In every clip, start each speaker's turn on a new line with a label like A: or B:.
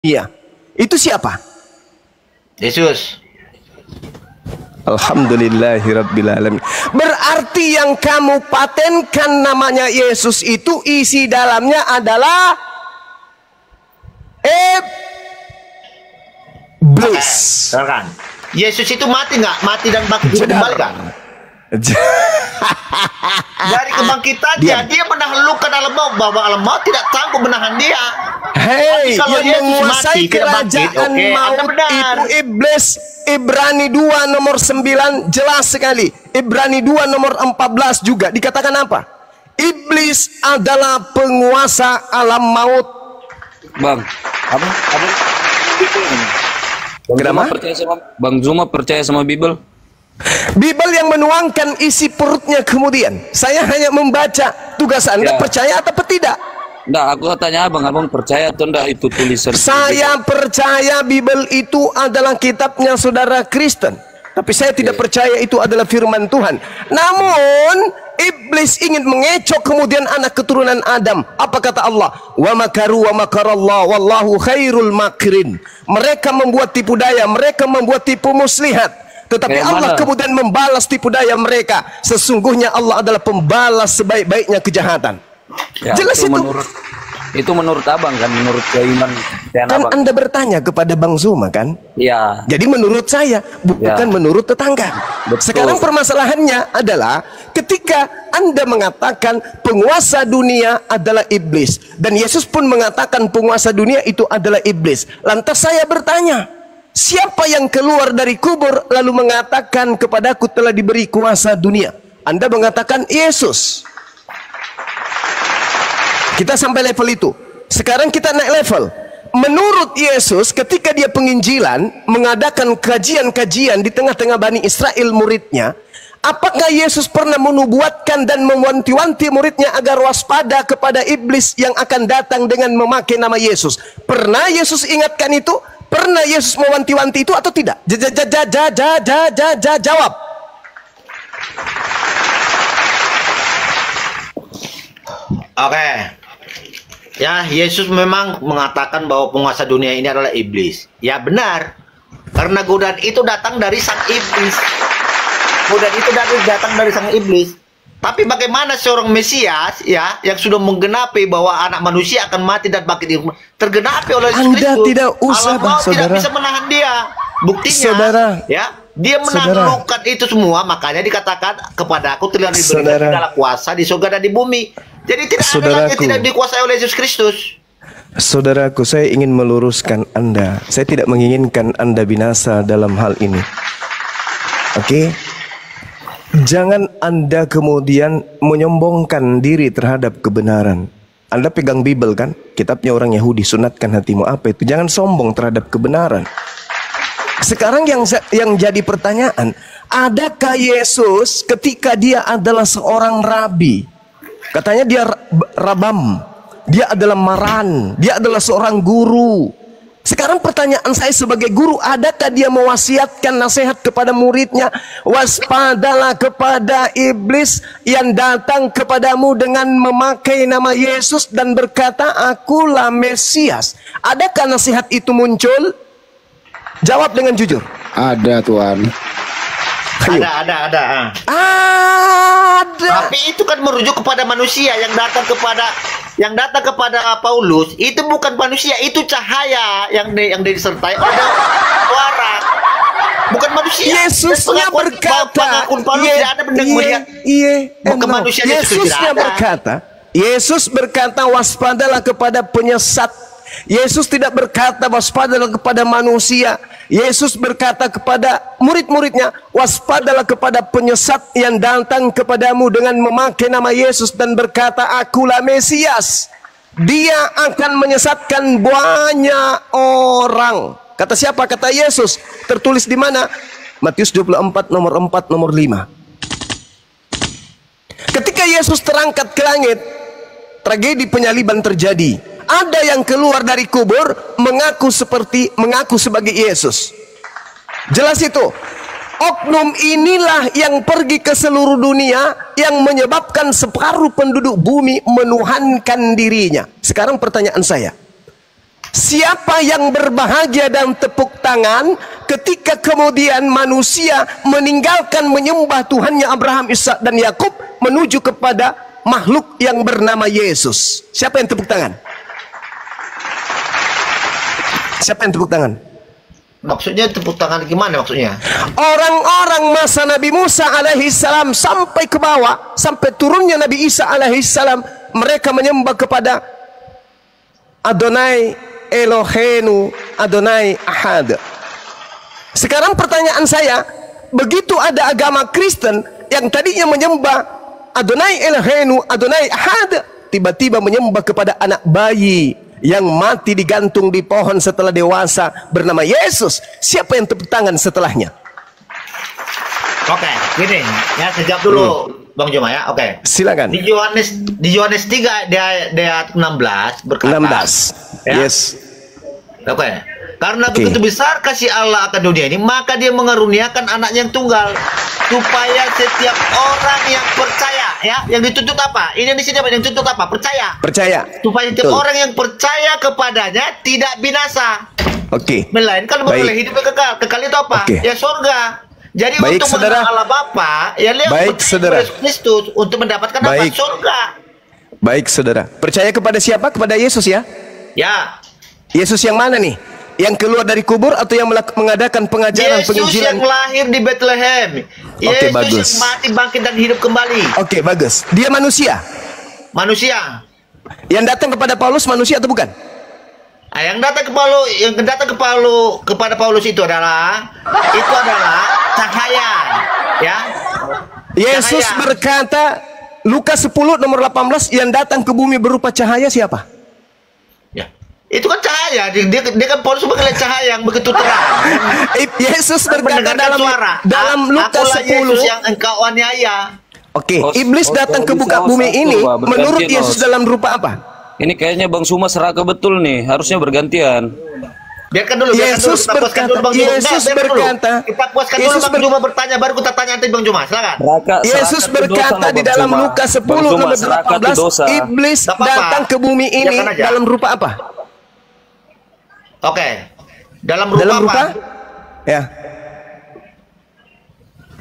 A: Iya. Itu siapa?
B: Yesus.
A: Alhamdulillahirrabbilalamin. Berarti yang kamu patenkan namanya Yesus itu isi dalamnya adalah iblis.
B: Kan? Yesus itu mati nggak? Mati dan bangkit kembali kan? Dari kebangkitannya dia menaklukkan alam maut, bahwa alam maut tidak sanggup menahan dia.
A: Hei, yang
B: Yesus
A: menguasai
B: mati,
A: kerajaan maut itu iblis. Ibrani 2 nomor 9 jelas sekali. Ibrani 2 nomor 14 juga dikatakan apa? Iblis adalah penguasa alam maut.
C: Bang, apa?
A: Kenapa?
C: Bang Zuma percaya sama Bible?
A: Bible yang menuangkan isi perutnya kemudian. Saya hanya membaca. Tugas Anda percaya atau tidak?
C: Enggak, aku tanya abang percaya atau enggak itu tulisan?
A: Saya percaya Bible itu adalah kitabnya saudara Kristen. Tapi saya tidak percaya itu adalah firman Tuhan. Namun iblis ingin mengecok kemudian anak keturunan Adam. Apa kata Allah? Wa makaru wa makarallah wallahu khairul makirin. Mereka membuat tipu daya, mereka membuat tipu muslihat. Tetapi Allah kemudian membalas tipu daya mereka. Sesungguhnya Allah adalah pembalas sebaik-baiknya kejahatan.
C: Ya,
A: jelas itu.
C: Itu menurut abang kan, menurut keiman
A: kan abang. Anda bertanya kepada Bang Zuma kan?
C: Iya.
A: Jadi menurut saya, bukan menurut tetangga. Betul. Sekarang permasalahannya adalah ketika Anda mengatakan penguasa dunia adalah iblis, dan Yesus pun mengatakan penguasa dunia itu adalah iblis. Lantas saya bertanya, siapa yang keluar dari kubur lalu mengatakan kepadaku telah diberi kuasa dunia? Anda mengatakan Yesus. Kita sampai level itu. Sekarang kita naik level. Menurut Yesus, ketika dia penginjilan, mengadakan kajian-kajian di tengah-tengah Bani Israel muridnya, apakah Yesus pernah menubuatkan dan mewanti-wanti muridnya agar waspada kepada iblis yang akan datang dengan memakai nama Yesus? Pernah Yesus ingatkan itu? Pernah Yesus mewanti-wanti itu atau tidak? Jawab.
B: Oke. Ya, Yesus memang mengatakan bahwa penguasa dunia ini adalah iblis. Ya benar. Karena godaan itu datang dari sang iblis. Godaan itu datang dari sang iblis. Tapi bagaimana seorang Mesias ya yang sudah menggenapi bahwa anak manusia akan mati dan bangkit tergenapi oleh Yesus Kristus.
A: Anda tidak usah,
B: tidak bisa menahan dia. Buktinya,
A: saudara,
B: ya, dia menaklukkan itu semua. Makanya dikatakan kepada aku telah diberikan segala kuasa di surga dan di bumi. Jadi tidak ada lagi yang tidak dikuasai oleh Yesus Kristus.
A: Saudaraku, saya ingin meluruskan Anda. Saya tidak menginginkan Anda binasa dalam hal ini. Oke? Jangan Anda kemudian menyombongkan diri terhadap kebenaran. Anda pegang Bible kan? Kitabnya orang Yahudi, sunatkan hatimu. Apa itu? Jangan sombong terhadap kebenaran. Sekarang yang jadi pertanyaan, adakah Yesus ketika dia adalah seorang rabi? Katanya dia rabam, dia adalah maran, dia adalah seorang guru. Sekarang pertanyaan saya sebagai guru, adakah dia mewasiatkan nasihat kepada muridnya? Waspadalah kepada iblis yang datang kepadamu dengan memakai nama Yesus dan berkata, akulah Mesias. Adakah nasihat itu muncul? Jawab dengan jujur.
D: Ada, Tuhan.
B: Ada. Tapi itu kan merujuk kepada manusia yang datang kepada Paulus. Itu bukan manusia, itu cahaya yang disertai oleh suara. Bukan manusia.
A: Yesusnya berkata, Yesus berkata, waspadalah kepada penyesat. Yesus tidak berkata waspadalah kepada manusia. Yesus berkata kepada murid-muridnya, waspadalah kepada penyesat yang datang kepadamu dengan memakai nama Yesus dan berkata, akulah Mesias. Dia akan menyesatkan banyak orang. Kata siapa? Kata Yesus. Tertulis di mana? Matius 24 nomor 4 nomor 5. Ketika Yesus terangkat ke langit, tragedi penyaliban terjadi. Ada yang keluar dari kubur mengaku sebagai Yesus. Jelas itu. Oknum inilah yang pergi ke seluruh dunia yang menyebabkan separuh penduduk bumi menuhankan dirinya. Sekarang pertanyaan saya, Siapa yang berbahagia dan tepuk tangan ketika kemudian manusia meninggalkan menyembah Tuhannya Abraham, Ishak dan Yakub menuju kepada makhluk yang bernama Yesus? Siapa yang tepuk tangan? Siapa yang tepuk tangan?
B: Maksudnya tepuk tangan gimana maksudnya?
A: Orang-orang masa Nabi Musa alaihissalam sampai ke bawah, sampai turunnya Nabi Isa alaihissalam, mereka menyembah kepada Adonai Elohenu, Adonai Ahad. Sekarang pertanyaan saya, begitu ada agama Kristen yang tadinya menyembah Adonai Elohenu, Adonai Ahad, tiba-tiba menyembah kepada anak bayi yang mati digantung di pohon setelah dewasa bernama Yesus. Siapa yang tepuk tangan setelahnya?
B: Oke, gini ya, sejak dulu Bang Juma ya. Oke.
A: Silakan.
B: Di Yohanes 3 di ayat 16 berkata
A: 16.
B: ya,
A: Yes.
B: Oke. Karena begitu besar kasih Allah akan dunia ini, maka dia mengaruniakan anaknya yang tunggal, supaya setiap orang yang percaya, ya, yang dituntut apa? Ini di sini apa? Yang dituntut apa? Percaya.
A: Percaya.
B: Supaya setiap
A: Betul.
B: orang yang percaya kepadanya tidak binasa,
A: Oke.
B: melainkan
A: Baik.
B: beroleh hidup yang kekal. Kekal itu apa?
A: Oke.
B: Ya surga. Jadi
A: Baik,
B: untuk
A: saudara.
B: mengenal Allah Bapa, ya lihat
A: Baik, saudara.
B: Yesus Kristus untuk mendapatkan apa?
A: Baik.
B: Surga.
A: Baik, saudara. Percaya kepada siapa? Kepada Yesus ya.
B: Ya.
A: Yesus yang mana nih? Yang keluar dari kubur atau yang mengadakan pengajaran
B: Yesus
A: penginjilan?
B: yang lahir di Bethlehem.
A: Oke,
B: Yesus
A: bagus.
B: yang mati, bangkit dan hidup kembali.
A: Oke, bagus. Dia manusia.
B: Manusia.
A: Yang datang kepada Paulus manusia atau bukan?
B: Nah, yang datang kepada Paulus itu adalah cahaya, ya.
A: Yesus
B: Cahaya.
A: berkata, Lukas 10 nomor 18, yang datang ke bumi berupa cahaya siapa?
B: Ya. Itu kan cahaya. Dia kan Paulus sebagai cahaya yang begitu terang.
A: Yesus berkata
B: Mendengarkan suara.
A: dalam Lukas
B: Akulah
A: 10.
B: Yesus yang engkau aniaya.
A: Oke,
C: Oh,
A: iblis
C: oh,
A: datang ke
C: oh,
A: muka
C: bisa
A: bumi
C: satu,
A: ini
C: Pak, berganti,
A: menurut Yesus
C: Nos.
A: dalam rupa apa?
C: Ini kayaknya Bang Suma seraka betul nih, harusnya bergantian.
B: Biarkan dulu,
A: Yesus
B: kita puaskan dulu Bang Juma.
A: Yesus
B: Biarkan dulu.
A: berkata,
B: Kita puaskan
A: Yesus
B: dulu Bang Juma bertanya, baru kita tanya nanti Bang Juma. Silakan.
A: Yesus berkata di dalam Lukas 10 nomor 18, iblis
B: Gak apa-apa.
A: datang ke bumi ini
B: Biarkan aja.
A: dalam rupa apa?
B: Oke. Dalam rupa
A: Dalam
B: apa?
A: rupa? Ya.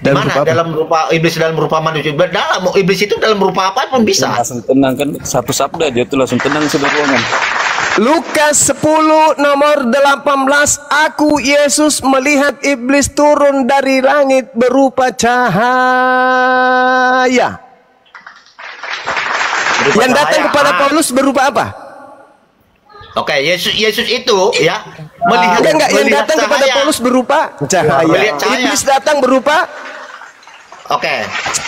A: Dalam
B: Mana?
A: rupa apa?
B: Dalam rupa iblis, dalam rupa manusia. Dalam iblis itu dalam rupa apa pun bisa.
C: Langsung tenang kan, satu sabda aja tuh langsung tenang sudah ruangan.
A: Lukas 10 nomor 18, aku Yesus melihat iblis turun dari langit berupa cahaya.
B: Berupa
A: Yang datang
B: cahaya.
A: kepada Paulus berupa apa?
B: Oke, Yesus itu ya melihat
A: Enggak, yang
B: melihat
A: datang kepada
B: cahaya.
A: Paulus berupa cahaya.
B: Melihat cahaya.
A: Iblis datang berupa
B: Oke.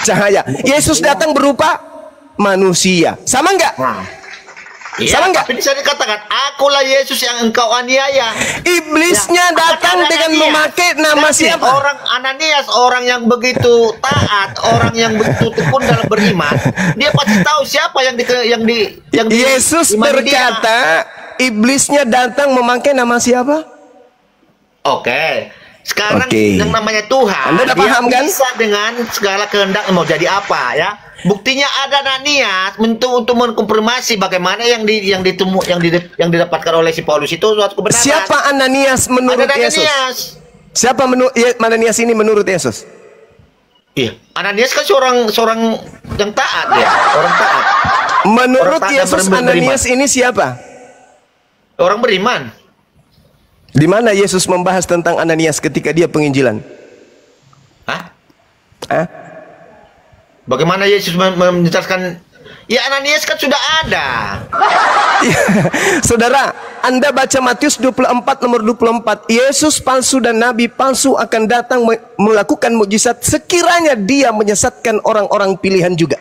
A: cahaya. Yesus datang berupa manusia. Sama enggak?
B: Nah. Iya,
A: Sama nggak?
B: tapi bisa dikatakan, akulah Yesus yang engkau aniaya.
A: Iblisnya
B: Ya,
A: datang
B: apakah
A: dengan
B: Ananias?
A: memakai nama
B: Tapi
A: siapa?
B: Orang Ananias, orang yang begitu taat, orang yang begitu tekun dalam beriman, dia pasti tahu siapa yang
A: Yesus
B: imani dia.
A: berkata, iblisnya datang memakai nama siapa?
B: Oke. Sekarang
A: Oke.
B: yang namanya Tuhan,
A: Anda udah
B: dia
A: paham, kan?
B: bisa dengan segala kehendak mau jadi apa ya. Buktinya ada Ananias untuk mengkonfirmasi bagaimana yang didapatkan oleh si Paulus itu suatu kebenaran.
A: Siapa Ananias menurut
B: Ada
A: Yesus?
B: Ananias.
A: Siapa Ananias ini menurut Yesus?
B: Iya, Ananias kan seorang yang taat ya, orang taat.
A: Menurut
B: Orang taat dan
A: Yesus,
B: beriman.
A: Ananias ini siapa?
B: Orang beriman.
A: Di mana Yesus membahas tentang Ananias ketika dia penginjilan?
B: Hah?
A: Hah?
B: Bagaimana Yesus menjelaskan? Ya Ananias kan sudah ada.
A: Saudara, Anda baca Matius 24 nomor 24. Yesus palsu dan nabi palsu akan datang melakukan mukjizat sekiranya dia menyesatkan orang-orang pilihan juga.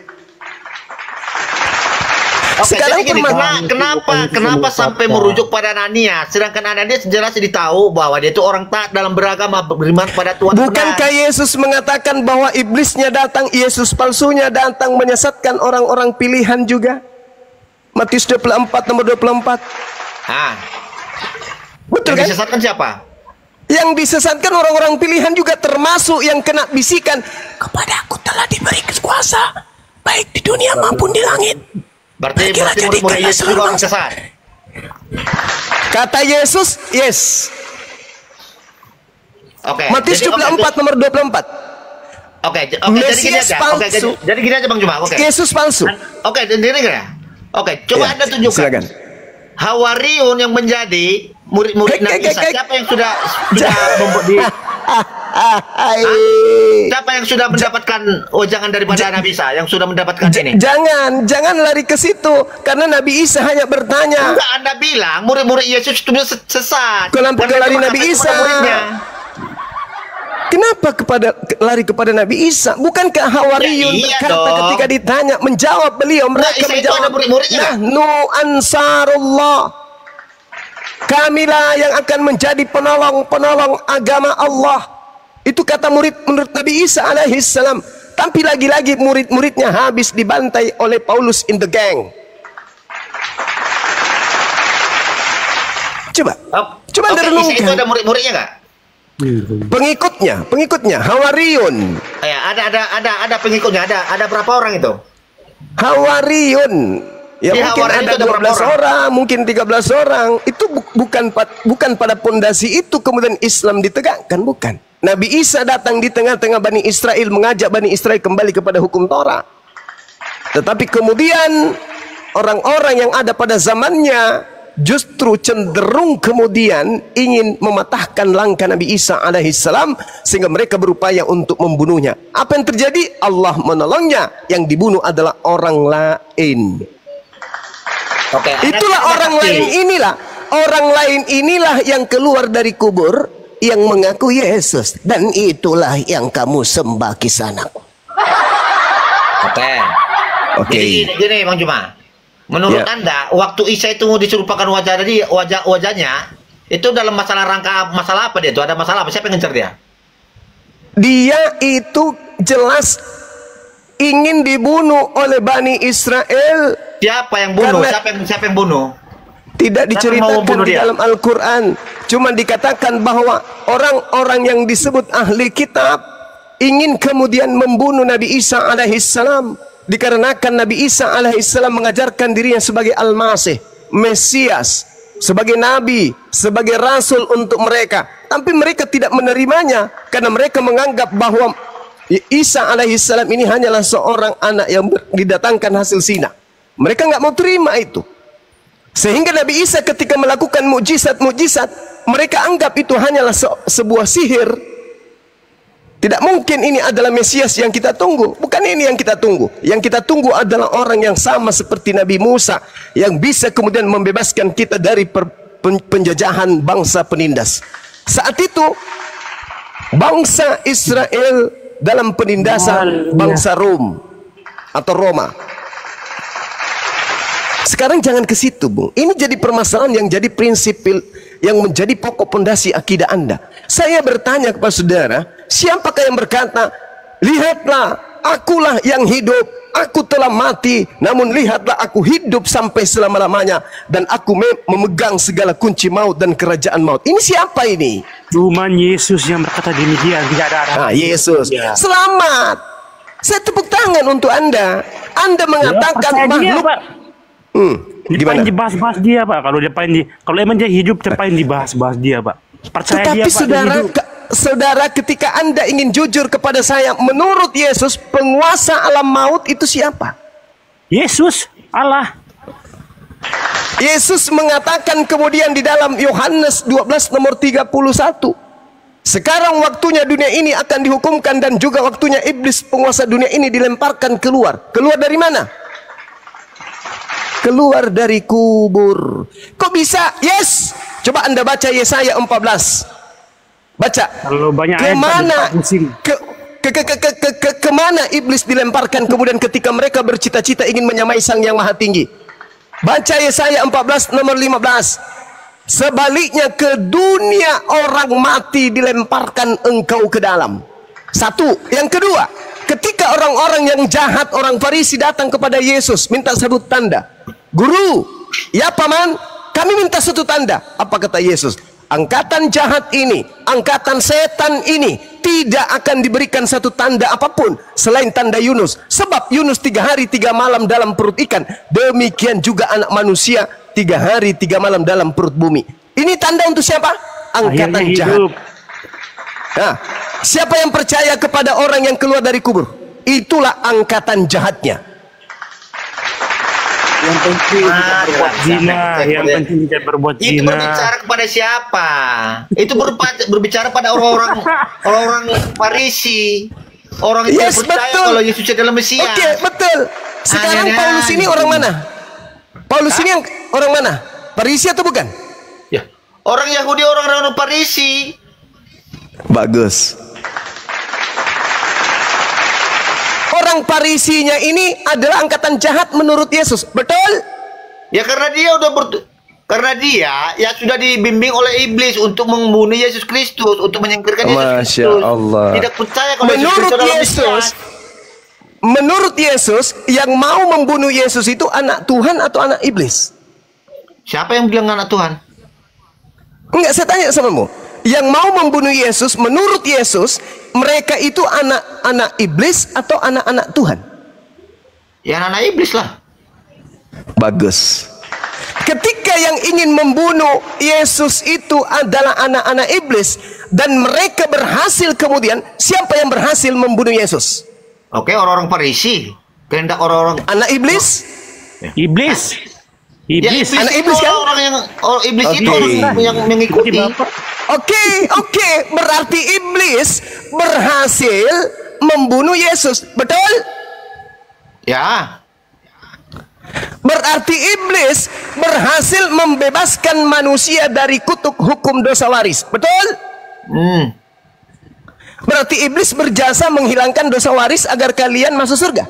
B: Oke,
A: Sekarang
B: jadi gini, kenapa sampai merujuk pada Ananias? Sedangkan Ananias jelas ditahu bahwa dia itu orang taat dalam beragama, beriman pada Tuhan.
A: Bukankah Yesus mengatakan bahwa iblisnya datang, Yesus palsunya datang menyesatkan orang-orang pilihan juga? Matius 24 nomor 24.
B: Ah,
A: Betul
B: yang
A: kan?
B: disesatkan siapa?
A: Yang disesatkan orang-orang pilihan juga, termasuk yang kena bisikan, kepadaku telah diberi kuasa baik di dunia maupun di langit.
B: Berarti
A: Pergilah
B: murid-murid
A: jadikanlah
B: Yesus juga
A: seluruh
B: orang
A: bangsa.
B: sesat.
A: Kata Yesus, yes.
B: Oke.
A: Matius
B: jadi,
A: 24 nomor 24.
B: Oke, jadi gini
A: Mesias
B: aja. Oke,
A: palsu.
B: jadi gini aja Bang Juma. Oke.
A: Yesus palsu.
B: Oke, jadi gini ya. Oke, coba
A: Ya,
B: Anda tunjukkan.
A: silakan.
B: Hawariun yang menjadi murid-murid Nabi Isa, siapa yang sudah membuat di siapa yang sudah mendapatkan wejangan daripada Nabi Isa, yang sudah mendapatkan ini?
A: Jangan lari ke situ, karena Nabi Isa hanya bertanya.
B: Enggak, Anda bilang murid-murid Yesus itu sesat.
A: Kenapa lari Nabi Isa? Kenapa lari kepada Nabi Isa? Bukankah Hawariyun
B: Ya, iya
A: berkata
B: dong.
A: ketika ditanya, menjawab beliau, mereka
B: Isa itu
A: menjawab,
B: ada murid-muridnya.
A: Nahnu ansarullah. Kamilah yang akan menjadi penolong agama Allah. Itu kata menurut Nabi Isa alaihissalam. Tapi lagi-lagi murid-muridnya habis dibantai oleh Paulus in the gang. Coba Anda
B: Isa itu
A: renungkan.
B: ada murid-muridnya nggak?
A: Pengikutnya Hawariyun.
B: Ya, ada pengikutnya, ada berapa orang itu?
A: Hawariyun. Ya,
B: Di
A: mungkin
B: Hawariyun
A: ada
B: itu ada berapa
A: 12 orang, mungkin 13 orang. Itu bukan pada pondasi itu kemudian Islam ditegakkan, bukan. Nabi Isa datang di tengah-tengah Bani Israel, mengajak Bani Israel kembali kepada hukum Torah. Tetapi kemudian orang-orang yang ada pada zamannya justru cenderung kemudian ingin mematahkan langkah Nabi Isa alaihissalam, sehingga mereka berupaya untuk membunuhnya. Apa yang terjadi? Allah menolongnya. Yang dibunuh adalah orang lain.
B: Oke,
A: Itulah orang lain inilah yang keluar dari kubur, yang mengaku Yesus, dan itulah yang kamu sembah kisanak.
B: Oke. Jadi gini Bang Juma. Menurut
A: Ya.
B: Anda, waktu Isa itu diserupakan wajahnya, itu dalam masalah apa dia itu? Ada masalah apa? Siapa yang ngejar dia?
A: Dia itu jelas ingin dibunuh oleh Bani Israel.
B: Siapa yang bunuh?
A: Karena-
B: Siapa yang bunuh?
A: Tidak
B: Siapa mau
A: diceritakan
B: bunuh
A: di
B: dia?
A: dalam Al-Quran. Cuma dikatakan bahwa orang-orang yang disebut ahli kitab ingin kemudian membunuh Nabi Isa alaihissalam, dikarenakan Nabi Isa alaihissalam mengajarkan dirinya sebagai Al-Masih, Mesias, sebagai Nabi, sebagai Rasul untuk mereka. Tapi mereka tidak menerimanya, karena mereka menganggap bahwa Isa alaihissalam ini hanyalah seorang anak yang didatangkan hasil zina. Mereka nggak mau terima itu. Sehingga Nabi Isa ketika melakukan mukjizat-mukjizat, mereka anggap itu hanyalah sebuah sihir. Tidak mungkin ini adalah Mesias yang kita tunggu. Bukan ini yang kita tunggu. Yang kita tunggu adalah orang yang sama seperti Nabi Musa, yang bisa kemudian membebaskan kita dari penjajahan bangsa penindas. Saat itu bangsa Israel dalam penindasan bangsa Rom atau Roma. Sekarang jangan ke situ, Bung. Ini jadi permasalahan yang jadi prinsip, yang menjadi pokok pondasi akidah Anda. Saya bertanya kepada saudara, siapakah yang berkata, lihatlah, akulah yang hidup, aku telah mati, namun lihatlah aku hidup sampai selama-lamanya, dan aku memegang segala kunci maut dan kerajaan maut. Ini siapa ini?
D: Cuman Yesus yang berkata demikian, tidak ada arah.
A: Yesus.
D: Ya.
A: Selamat. Saya tepuk tangan untuk Anda. Anda mengatakan makhluk.
D: Gimana? Dibahas-bahas dia, Pak. Kalau emang dia hidup, cepain dibahas-bahas dia, Pak. Percaya
A: Tetapi
D: dia, Pak.
A: saudara, ketika Anda ingin jujur kepada saya, menurut Yesus, penguasa alam maut itu siapa?
D: Yesus, Allah.
A: Yesus mengatakan kemudian di dalam Yohanes 12 nomor 31, sekarang waktunya dunia ini akan dihukumkan, dan juga waktunya iblis penguasa dunia ini dilemparkan keluar. Keluar dari mana? Keluar dari kubur. Kok bisa? Yes. Coba Anda baca Yesaya 14. Baca.
D: Kalau banyak
A: kemana kemana iblis dilemparkan kemudian ketika mereka bercita-cita ingin menyamai Sang Yang Maha Tinggi? Baca Yesaya 14 nomor 15. Sebaliknya ke dunia orang mati dilemparkan engkau ke dalam. Satu. Yang kedua, ketika orang-orang yang jahat, orang Farisi datang kepada Yesus minta satu tanda. Guru, ya paman, kami minta satu tanda. Apa kata Yesus? Angkatan jahat ini, angkatan setan ini tidak akan diberikan satu tanda apapun selain tanda Yunus. Sebab Yunus 3 hari 3 malam dalam perut ikan, demikian juga anak manusia 3 hari 3 malam dalam perut bumi. Ini tanda untuk siapa? Angkatan
D: Akhirnya
A: jahat.
D: hidup.
A: Nah, siapa yang percaya kepada orang yang keluar dari kubur? Itulah angkatan jahatnya.
D: Yang penting tidak berbuat zina, yang penting tidak berbuat
B: Itu
D: zina.
B: berbicara kepada siapa? Itu berbicara pada orang Farisi. Orang yang
A: Yes,
B: percaya
A: betul.
B: kalau Yesus adalah Mesias.
A: Oke, betul. Sekarang
B: Aneh-aneh
A: Paulus ini
B: aja.
A: orang mana? Paulus ini yang orang mana? Farisi atau bukan?
B: Ya. Orang Yahudi, orang Farisi.
A: Bagus. Orang Farisinya ini adalah angkatan jahat menurut Yesus. Betul?
B: Ya karena dia ya sudah dibimbing oleh iblis untuk membunuh Yesus Kristus, untuk menyingkirkan Yesus
A: Masya
B: Kristus.
A: Allah.
B: Tidak percaya kalau
A: Menurut
B: Yesus adalah
A: Yesus,
B: Mesias.
A: menurut Yesus, yang mau membunuh Yesus itu anak Tuhan atau anak iblis?
B: Siapa yang bilang anak Tuhan?
A: Enggak, saya tanya samamu. Yang mau membunuh Yesus, menurut Yesus, mereka itu anak-anak iblis atau anak-anak Tuhan?
B: Ya anak iblis lah.
A: Bagus. Ketika yang ingin membunuh Yesus itu adalah anak-anak iblis dan mereka berhasil, kemudian siapa yang berhasil membunuh Yesus?
B: Oke, orang-orang Farisi. Kehendak orang-orang
A: Anak iblis?
D: Iblis.
B: Ya,
D: Iblis.
A: Anak iblis kan?
B: Orang yang iblis itu
A: Oke.
B: orang yang mengikuti.
A: Oke, berarti iblis berhasil membunuh Yesus, betul?
B: Ya.
A: Berarti iblis berhasil membebaskan manusia dari kutuk hukum dosa waris, betul? Berarti iblis berjasa menghilangkan dosa waris agar kalian masuk surga.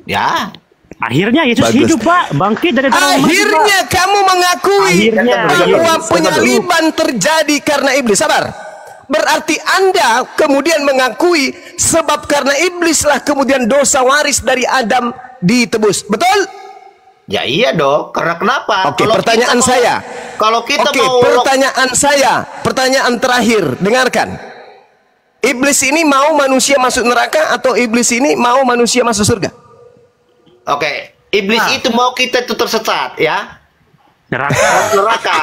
B: Ya.
D: Akhirnya Yesus
A: Bagus.
D: hidup, Pak. Bangkit dari tanah mati,
A: Akhirnya kamu mengakui
D: Akhirnya,
A: bahwa
D: iya.
A: penyaliban terjadi karena iblis. Sabar. Berarti Anda kemudian mengakui sebab karena iblislah kemudian dosa waris dari Adam ditebus. Betul?
B: Ya iya dong. Karena kenapa?
A: Oke,
B: Kalau
A: pertanyaan
B: kita mau-
A: saya.
B: Kalau kita
A: Oke,
B: mau
A: pertanyaan saya, pertanyaan terakhir, dengarkan. Iblis ini mau manusia masuk neraka atau iblis ini mau manusia masuk surga?
B: Oke, iblis itu mau kita itu tersesat ya.
D: Neraka.
B: Neraka.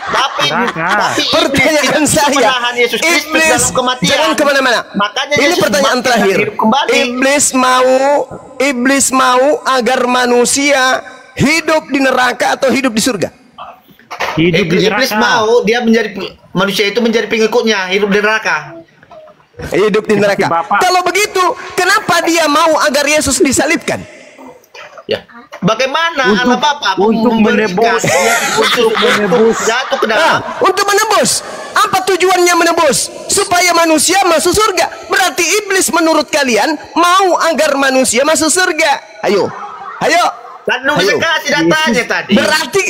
B: Tapi
D: Neraka.
A: Pertanyaan
B: iblis
A: saya,
B: menahan Yesus Kristus
A: iblis
B: dalam kematian.
A: jangan kemana-mana.
B: Makanya
A: Ini
B: Yesus
A: pertanyaan
B: mati dan
A: terakhir.
B: hidup kembali.
A: Iblis mau agar manusia hidup di neraka atau hidup di surga?
D: Hidup di
B: Iblis
D: neraka.
B: mau dia menjadi manusia itu menjadi pengikutnya hidup di neraka.
A: Hidup di neraka.
D: Bapak.
A: Kalau begitu, kenapa dia mau agar Yesus disalibkan?
B: Ya. Bagaimana
D: Untuk-
B: Allah Bapa
D: untuk
B: memberikan
D: menebus.
B: untuk jatuh ke dalam
A: Untuk menebus. Apa tujuannya menebus? Supaya manusia masuk surga. Berarti iblis menurut kalian mau agar manusia masuk surga. Ayo.
B: dan lu bisa
A: Ayo.
B: kasih datanya tadi.
A: Berarti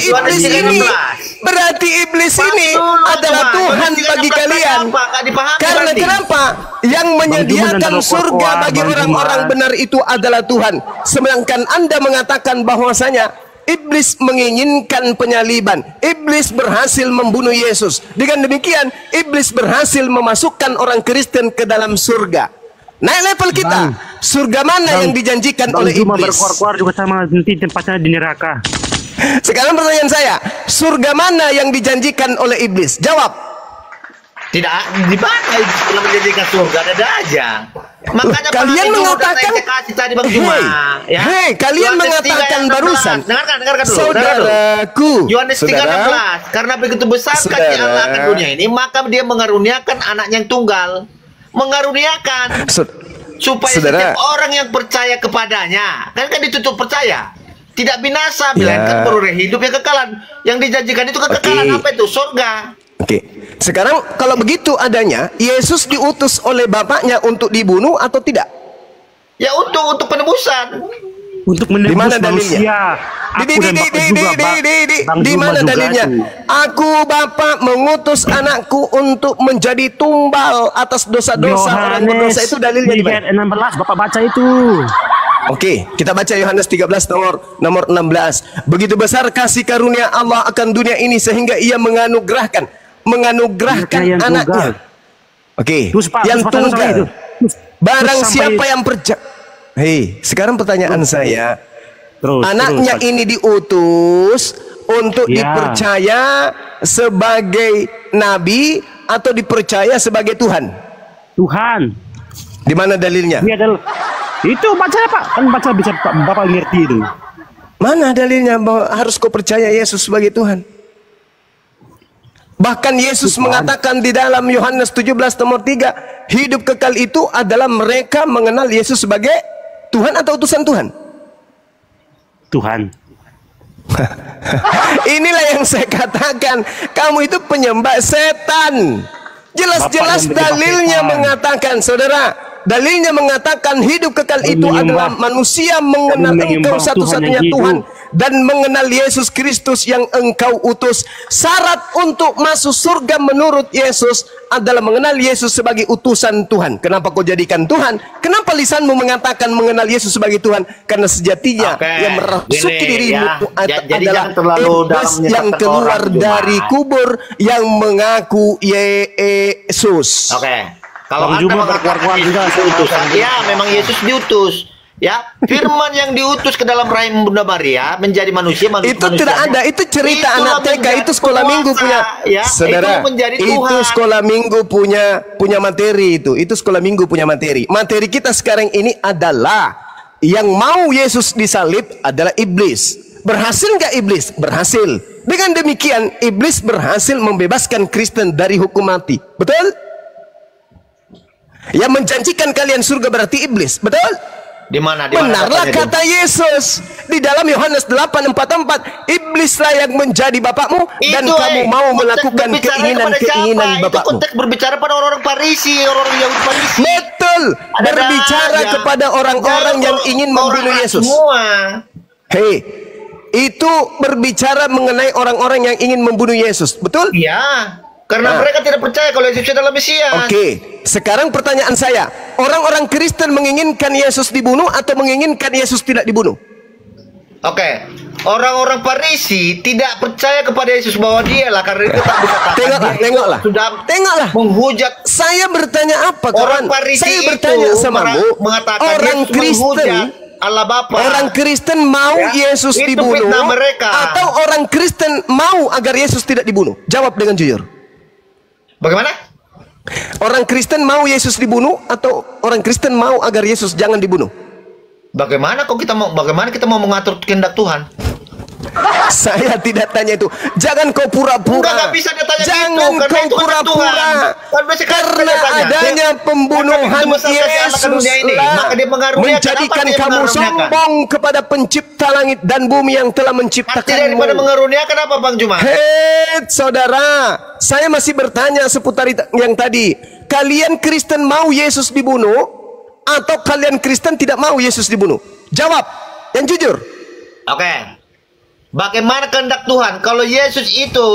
B: Yohanes
A: iblis ini
B: 13.
A: berarti iblis
B: Pas
A: ini
B: dulu,
A: adalah
B: Pak.
A: Tuhan
B: Yohanes
A: bagi
B: 13
A: kalian.
B: apa? Nggak dipahami
A: Karena
B: berarti.
A: kenapa? Yang
D: Bang
A: menyediakan
D: Juman dan
A: surga
D: Kokoa,
A: bagi
D: Bang
A: orang-orang
D: Juman.
A: benar itu adalah Tuhan. Sedangkan Anda mengatakan bahwasanya iblis menginginkan penyaliban. Iblis berhasil membunuh Yesus. Dengan demikian, iblis berhasil memasukkan orang Kristen ke dalam surga. Naik level kita. Surga mana yang dijanjikan
D: Bang
A: oleh
D: Juma
A: iblis?
D: berkuar-kuar juga sama nanti tempatnya di neraka.
A: Sekarang pertanyaan saya, surga mana yang dijanjikan oleh iblis? Jawab.
B: Tidak di mana iblis pernah menjadikan surga, ada aja. Makanya
A: Kalian
B: Bang Juma
A: mengatakan,
B: udah saya kasih tadi Bang Juma, ya.
A: Hei, kalian
B: Yohanes
A: mengatakan
B: 3:16.
A: barusan,
B: Dengarkan dulu.
A: saudaraku,
B: Yohanes
A: saudara,
B: 3:16, karena begitu besar kasih Allah akan dunia ini, maka dia mengaruniakan anaknya yang tunggal. Mengaruniakan supaya
A: saudara.
B: setiap orang yang percaya kepadanya, kan ditutup percaya, tidak binasa, melainkan
A: Ya.
B: beroleh hidup yang kekalan. Yang dijanjikan itu kekekalan.
A: Oke.
B: Apa itu? Surga.
A: Oke, sekarang kalau begitu adanya, Yesus diutus oleh Bapaknya untuk dibunuh atau tidak?
B: Ya untuk penebusan.
D: Untuk
A: Di
D: menebus
A: mana dalilnya?
D: manusia. Aku dan Bapak juga, Bang
A: Di
D: Juma
A: mana
D: juga
A: dalilnya?
D: tuh.
A: Aku Bapak mengutus anakku untuk menjadi tumbal atas dosa-dosa orang berdosa. Itu dalilnya di mana?
D: 16, Bapak baca itu.
A: Oke, kita baca Yohanes 13 nomor 16. Begitu besar kasih karunia Allah akan dunia ini sehingga ia menganugerahkan
D: Yang
A: anaknya.
D: tunggal.
A: Oke,
D: Terus Pak,
A: yang
D: terus Pak,
A: tunggal.
D: itu.
A: Barang
D: Terus
A: siapa
D: sampai-
A: yang percaya. Hei, sekarang pertanyaan saya, Anaknya ini diutus untuk dipercaya sebagai nabi atau dipercaya sebagai Tuhan?
D: Tuhan.
A: Di mana dalilnya?
D: Dia adalah itu baca Pak, kan baca bisa Bapak ngerti itu.
A: Mana dalilnya bahwa harus kau percaya Yesus sebagai Tuhan? Bahkan Yesus mengatakan di dalam Yohanes 17 nomor 3, hidup kekal itu adalah mereka mengenal Yesus sebagai Tuhan atau utusan Tuhan?
D: Tuhan.
A: Inilah yang saya katakan, kamu itu penyembah setan. Jelas-jelas dalilnya mengatakan, saudara, dalilnya mengatakan hidup kekal itu adalah manusia mengenal Engkau satu-satunya Tuhan dan mengenal Yesus Kristus yang Engkau utus. Syarat untuk masuk surga menurut Yesus adalah mengenal Yesus sebagai utusan Tuhan. Kenapa kau jadikan Tuhan? Kenapa lisanmu mengatakan mengenal Yesus sebagai Tuhan? Karena sejatinya yang merasuki dirimu adalah iblis yang keluar dari kubur yang mengaku Yesus.
B: Kalau Anda mengatakan utusan, ya memang Yesus diutus. Ya, firman yang diutus ke dalam rahim Bunda Maria menjadi manusia.
A: Itu tidak ada, itu cerita anak TK, itu sekolah minggu punya. Ya, saudara, itu sekolah minggu punya materi itu sekolah minggu punya materi. Materi kita sekarang ini adalah yang mau Yesus disalib adalah iblis. Berhasil nggak iblis? Berhasil. Dengan demikian iblis berhasil membebaskan Kristen dari hukum mati. Betul? Yang menjanjikan kalian surga berarti iblis. Betul?
B: Di mana?
A: Benarlah kata Yesus di dalam Yohanes 8:44, iblislah yang menjadi bapakmu dan kamu mau melakukan keinginan-keinginan bapakmu.
B: Itu konteks berbicara pada orang-orang Farisi, orang Yahudi Farisi.
A: Betul. Berbicara kepada orang-orang yang ingin membunuh Yesus. Hei, itu berbicara mengenai orang-orang yang ingin membunuh Yesus. Betul?
B: Iya. Karena mereka tidak percaya kalau Yesus adalah Mesias.
A: Oke, sekarang pertanyaan saya, orang-orang Kristen menginginkan Yesus dibunuh atau menginginkan Yesus tidak dibunuh?
B: Oke, orang-orang Farisi tidak percaya kepada Yesus bahwa dialah, karena itu tak bisa katakan.
A: Tengoklah.
B: Menghujat.
A: Saya bertanya apa?
B: Orang Farisi
A: saya bertanya samamu, orang Kristen
B: Allah Bapa.
A: Orang Kristen mau Yesus dibunuh atau orang Kristen mau agar Yesus tidak dibunuh? Jawab dengan jujur.
B: Bagaimana?
A: Orang Kristen mau Yesus dibunuh atau orang Kristen mau agar Yesus jangan dibunuh?
B: Bagaimana kita mau mengatur kehendak Tuhan?
A: Saya tidak tanya itu. Jangan kau pura-pura.
B: Enggak bisa ditanya.
A: Jangan kau pura-pura. Karena adanya pembunuhan Yesus menjadikan kamu sombong kepada pencipta langit dan bumi yang telah menciptakanmu.
B: Daripada mengaruniakan apa, Bang Juma?
A: Hei, saudara, saya masih bertanya seputar yang tadi. Kalian Kristen mau Yesus dibunuh atau kalian Kristen tidak mau Yesus dibunuh? Jawab yang jujur.
B: Oke. Bagaimana kehendak Tuhan? Kalau Yesus itu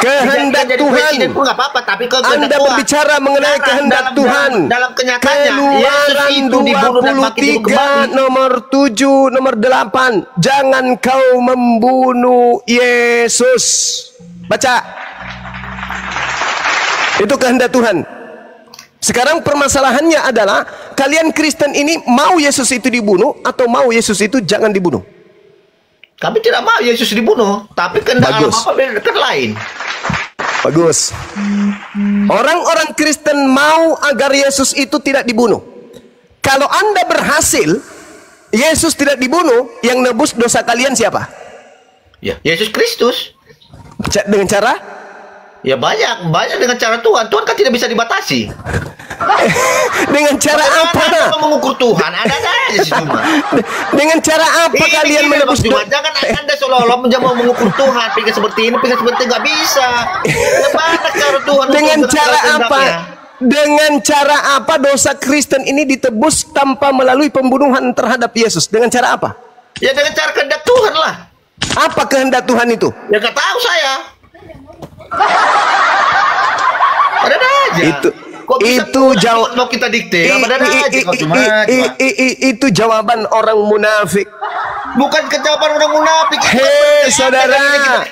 A: kehendak Tuhan
B: pun nggak apa-apa, tapi kehendak
A: Anda
B: Tuhan.
A: Berbicara mengenai kehendak Tuhan.
B: Dalam kenyataannya
A: Keluaran 23 nomor 7 nomor 8, jangan kau membunuh Yesus. Baca. Itu kehendak Tuhan. Sekarang permasalahannya adalah kalian Kristen ini mau Yesus itu dibunuh atau mau Yesus itu jangan dibunuh?
B: Kami tidak mau Yesus dibunuh, tapi kehendak Allah Bapa lain.
A: Bagus. Orang-orang Kristen mau agar Yesus itu tidak dibunuh. Kalau Anda berhasil Yesus tidak dibunuh, yang nebus dosa kalian siapa?
B: Ya, Yesus Kristus.
A: Dengan cara?
B: Ya banyak dengan cara Tuhan. Tuhan kan tidak bisa dibatasi.
A: Dengan cara apa?
B: Anda mengukur Tuhan, ada aja cuma.
A: Dengan cara apa kalian menebus dosa?
B: Jangan Anda seolah-olah mau mengukur Tuhan, pikir seperti ini, pikir seperti nggak bisa. Bagaimana cara Tuhan?
A: Dengan cara apa? Dengan cara apa dosa Kristen ini ditebus tanpa melalui pembunuhan terhadap Yesus? Dengan cara apa?
B: Ya dengan cara kehendak Tuhan lah.
A: Apa kehendak Tuhan itu?
B: Ya nggak tahu saya. Ada aja.
A: Itu jawab
B: mau kita dikte.
A: Itu jawaban orang munafik.
B: Bukan jawaban orang munafik.
A: Hei saudara,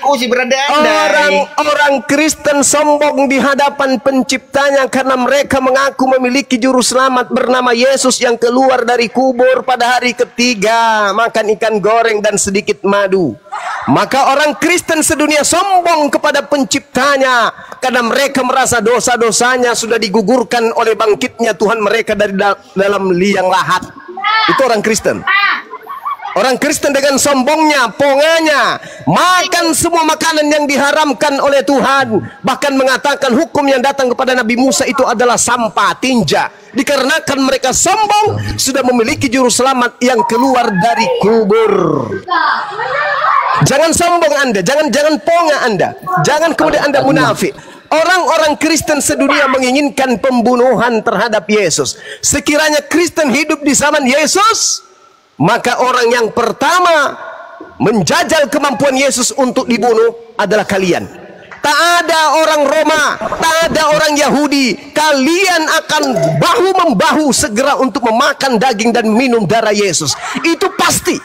A: orang Kristen sombong di hadapan penciptanya karena mereka mengaku memiliki juru selamat bernama Yesus yang keluar dari kubur pada hari ketiga, makan ikan goreng dan sedikit madu. Maka orang Kristen sedunia sombong kepada penciptanya karena mereka merasa dosa-dosanya sudah digugurkan oleh bangkitnya Tuhan mereka dari dalam liang lahat. Itu orang Kristen. Orang Kristen dengan sombongnya, ponganya, makan semua makanan yang diharamkan oleh Tuhan. Bahkan mengatakan hukum yang datang kepada Nabi Musa itu adalah sampah, tinja. Dikarenakan mereka sombong, sudah memiliki juru selamat yang keluar dari kubur. Jangan sombong Anda, jangan ponga Anda. Jangan kemudian Anda munafik. Orang-orang Kristen sedunia menginginkan pembunuhan terhadap Yesus. Sekiranya Kristen hidup di zaman Yesus, maka orang yang pertama menjajal kemampuan Yesus untuk dibunuh adalah kalian. Tak ada orang Roma, tak ada orang Yahudi. Kalian akan bahu-membahu segera untuk memakan daging dan minum darah Yesus. Itu pasti.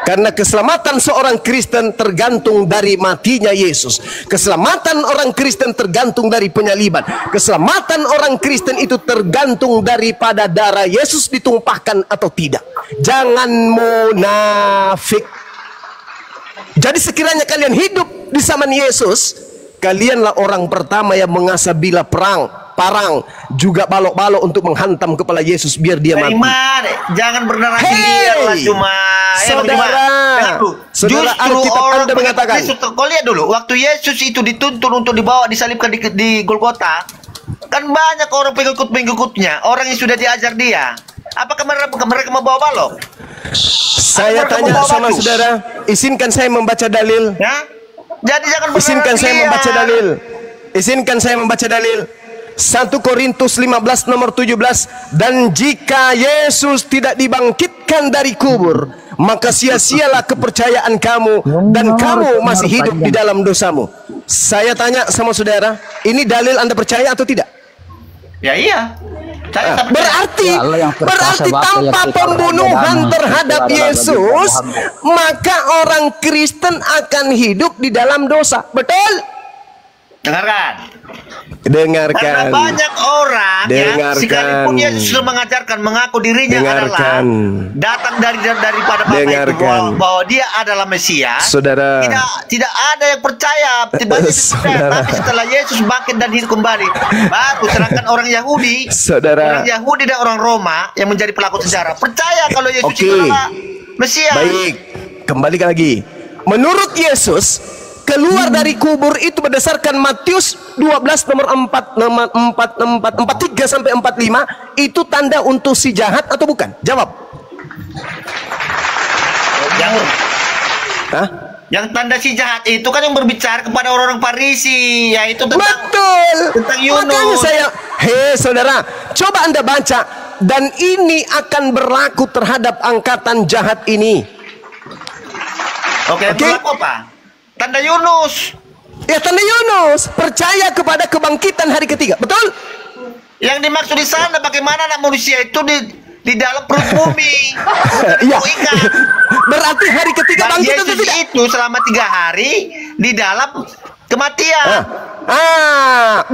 A: Karena keselamatan seorang Kristen tergantung dari matinya Yesus. Keselamatan orang Kristen tergantung dari penyaliban. Keselamatan orang Kristen itu tergantung daripada darah Yesus ditumpahkan atau tidak. Jangan munafik. Jadi sekiranya kalian hidup di zaman Yesus, kalianlah orang pertama yang mengasah bila parang, juga balok-balok untuk menghantam kepala Yesus biar dia mati.
B: Jangan bernarasi liar lah cuma.
A: Saudara Alkitab Anda mengatakan.
B: Kau lihat dulu, waktu Yesus itu dituntun untuk dibawa disalibkan di Golgota, kan banyak orang pengikut-pengikutnya, orang yang sudah diajar dia. Apakah mereka membawa balok?
A: Saya tanya sama saudara, izinkan saya membaca dalil.
B: Ya? Jadi jangan
A: izinkan saya membaca dalil. Izinkan saya membaca dalil. 1 Korintus 15 nomor 17. Dan jika Yesus tidak dibangkitkan dari kubur, maka sia-sialah kepercayaan kamu dan kamu masih hidup di dalam dosamu. Saya tanya sama saudara, ini dalil Anda percaya atau tidak?
B: Ya iya.
A: Berarti tanpa pembunuhan terhadap Yesus, maka orang Kristen akan hidup di dalam dosa. Betul? Dengarkan.
B: Karena banyak orang yang sekalipun Yesus sudah mengajarkan mengaku dirinya adalah datang daripada Bapa itu, bahwa dia adalah Mesias.
A: Saudara,
B: tidak ada yang percaya tapi setelah Yesus bangkit dan hidup kembali, baru sedangkan orang Yahudi, orang Yahudi dan orang Roma yang menjadi pelaku sejarah percaya kalau Yesus itu adalah Mesias.
A: Baik, kembali lagi. Menurut Yesus, keluar dari kubur itu berdasarkan Matius 12 nomor 43 sampai 45 itu tanda untuk si jahat atau bukan? Jawab.
B: Yang tanda si jahat itu kan yang berbicara kepada orang-orang Farisi, yaitu tentang Yunus.
A: Makanya saya, saudara, coba Anda baca, dan ini akan berlaku terhadap angkatan jahat ini.
B: Berlaku apa? Tanda Yunus.
A: Ya, tanda Yunus. Percaya kepada kebangkitan hari ketiga. Betul?
B: Yang dimaksud di sana bagaimana anak manusia itu di dalam perut bumi.
A: Ya. Berarti hari ketiga bangkit atau tidak?
B: Itu selama 3 hari di dalam kematian.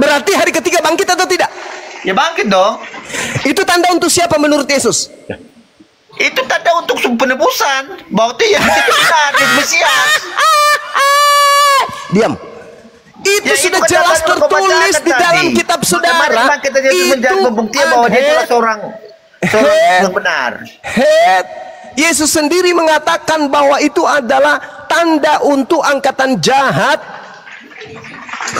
A: Berarti hari ketiga bangkit atau tidak?
B: Ya bangkit dong.
A: Itu tanda untuk siapa menurut Yesus?
B: Itu tanda untuk penebusan. Bahwa Yesus itu benar, Yesus Mesias.
A: Diam. Itu sudah jelas tertulis di dalam kitab saudara.
B: Itu menjadi pembuktian bahwa dia adalah seorang yang benar.
A: Yesus sendiri mengatakan bahwa itu adalah tanda untuk angkatan jahat.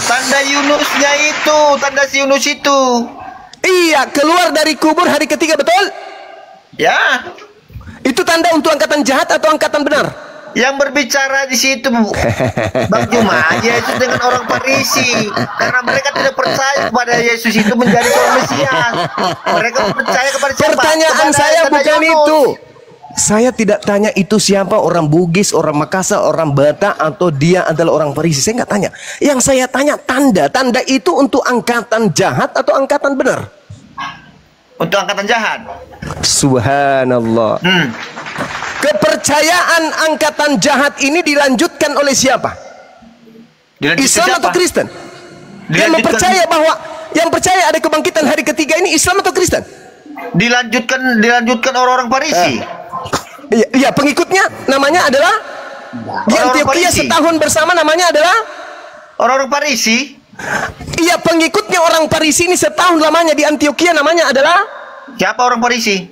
B: Tanda Yunusnya itu, tanda si Yunus itu.
A: Iya, keluar dari kubur hari ketiga, betul?
B: Ya.
A: Itu tanda untuk angkatan jahat atau angkatan benar?
B: Yang berbicara di situ Bang Juma, Yesus dengan orang Farisi, karena mereka tidak percaya kepada Yesus itu menjadi seorang Mesias. Mereka percaya kepada siapa?
A: Pertanyaan saya bukan itu. Saya tidak tanya itu siapa, orang Bugis, orang Makassar, orang Batak, atau dia adalah orang Farisi. Saya nggak tanya. Yang saya tanya tanda itu untuk angkatan jahat atau angkatan benar?
B: Untuk angkatan jahat.
A: Subhanallah. Kepercayaan angkatan jahat ini dilanjutkan oleh siapa? Islam atau Kristen? Yang percaya bahwa yang percaya ada kebangkitan hari ketiga ini Islam atau Kristen?
B: Dilanjutkan orang-orang Parisi.
A: Iya, pengikutnya namanya adalah di Antioquia setahun bersama namanya adalah
B: orang-orang Parisi.
A: Iya, pengikutnya orang Parisi ini setahun lamanya di Antioquia namanya adalah
B: siapa orang Parisi?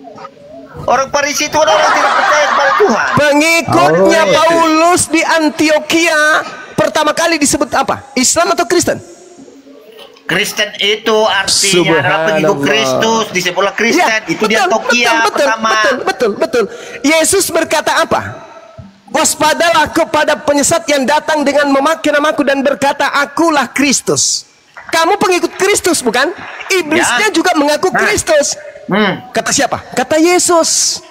B: Orang Parisi itu orang yang tidak percaya kepada Tuhan.
A: Pengikutnya Paulus di Antioquia pertama kali disebut apa? Islam atau Kristen?
B: Kristen itu artinya adalah pengikut Kristus, disebutlah Kristen. Ya, itu di Antioquia pertama.
A: Betul. Yesus berkata apa? Waspadalah kepada penyesat yang datang dengan memakai namaku dan berkata, akulah Kristus. Kamu pengikut Kristus bukan? Iblisnya juga mengaku Kristus. Kata siapa? Kata Yesus.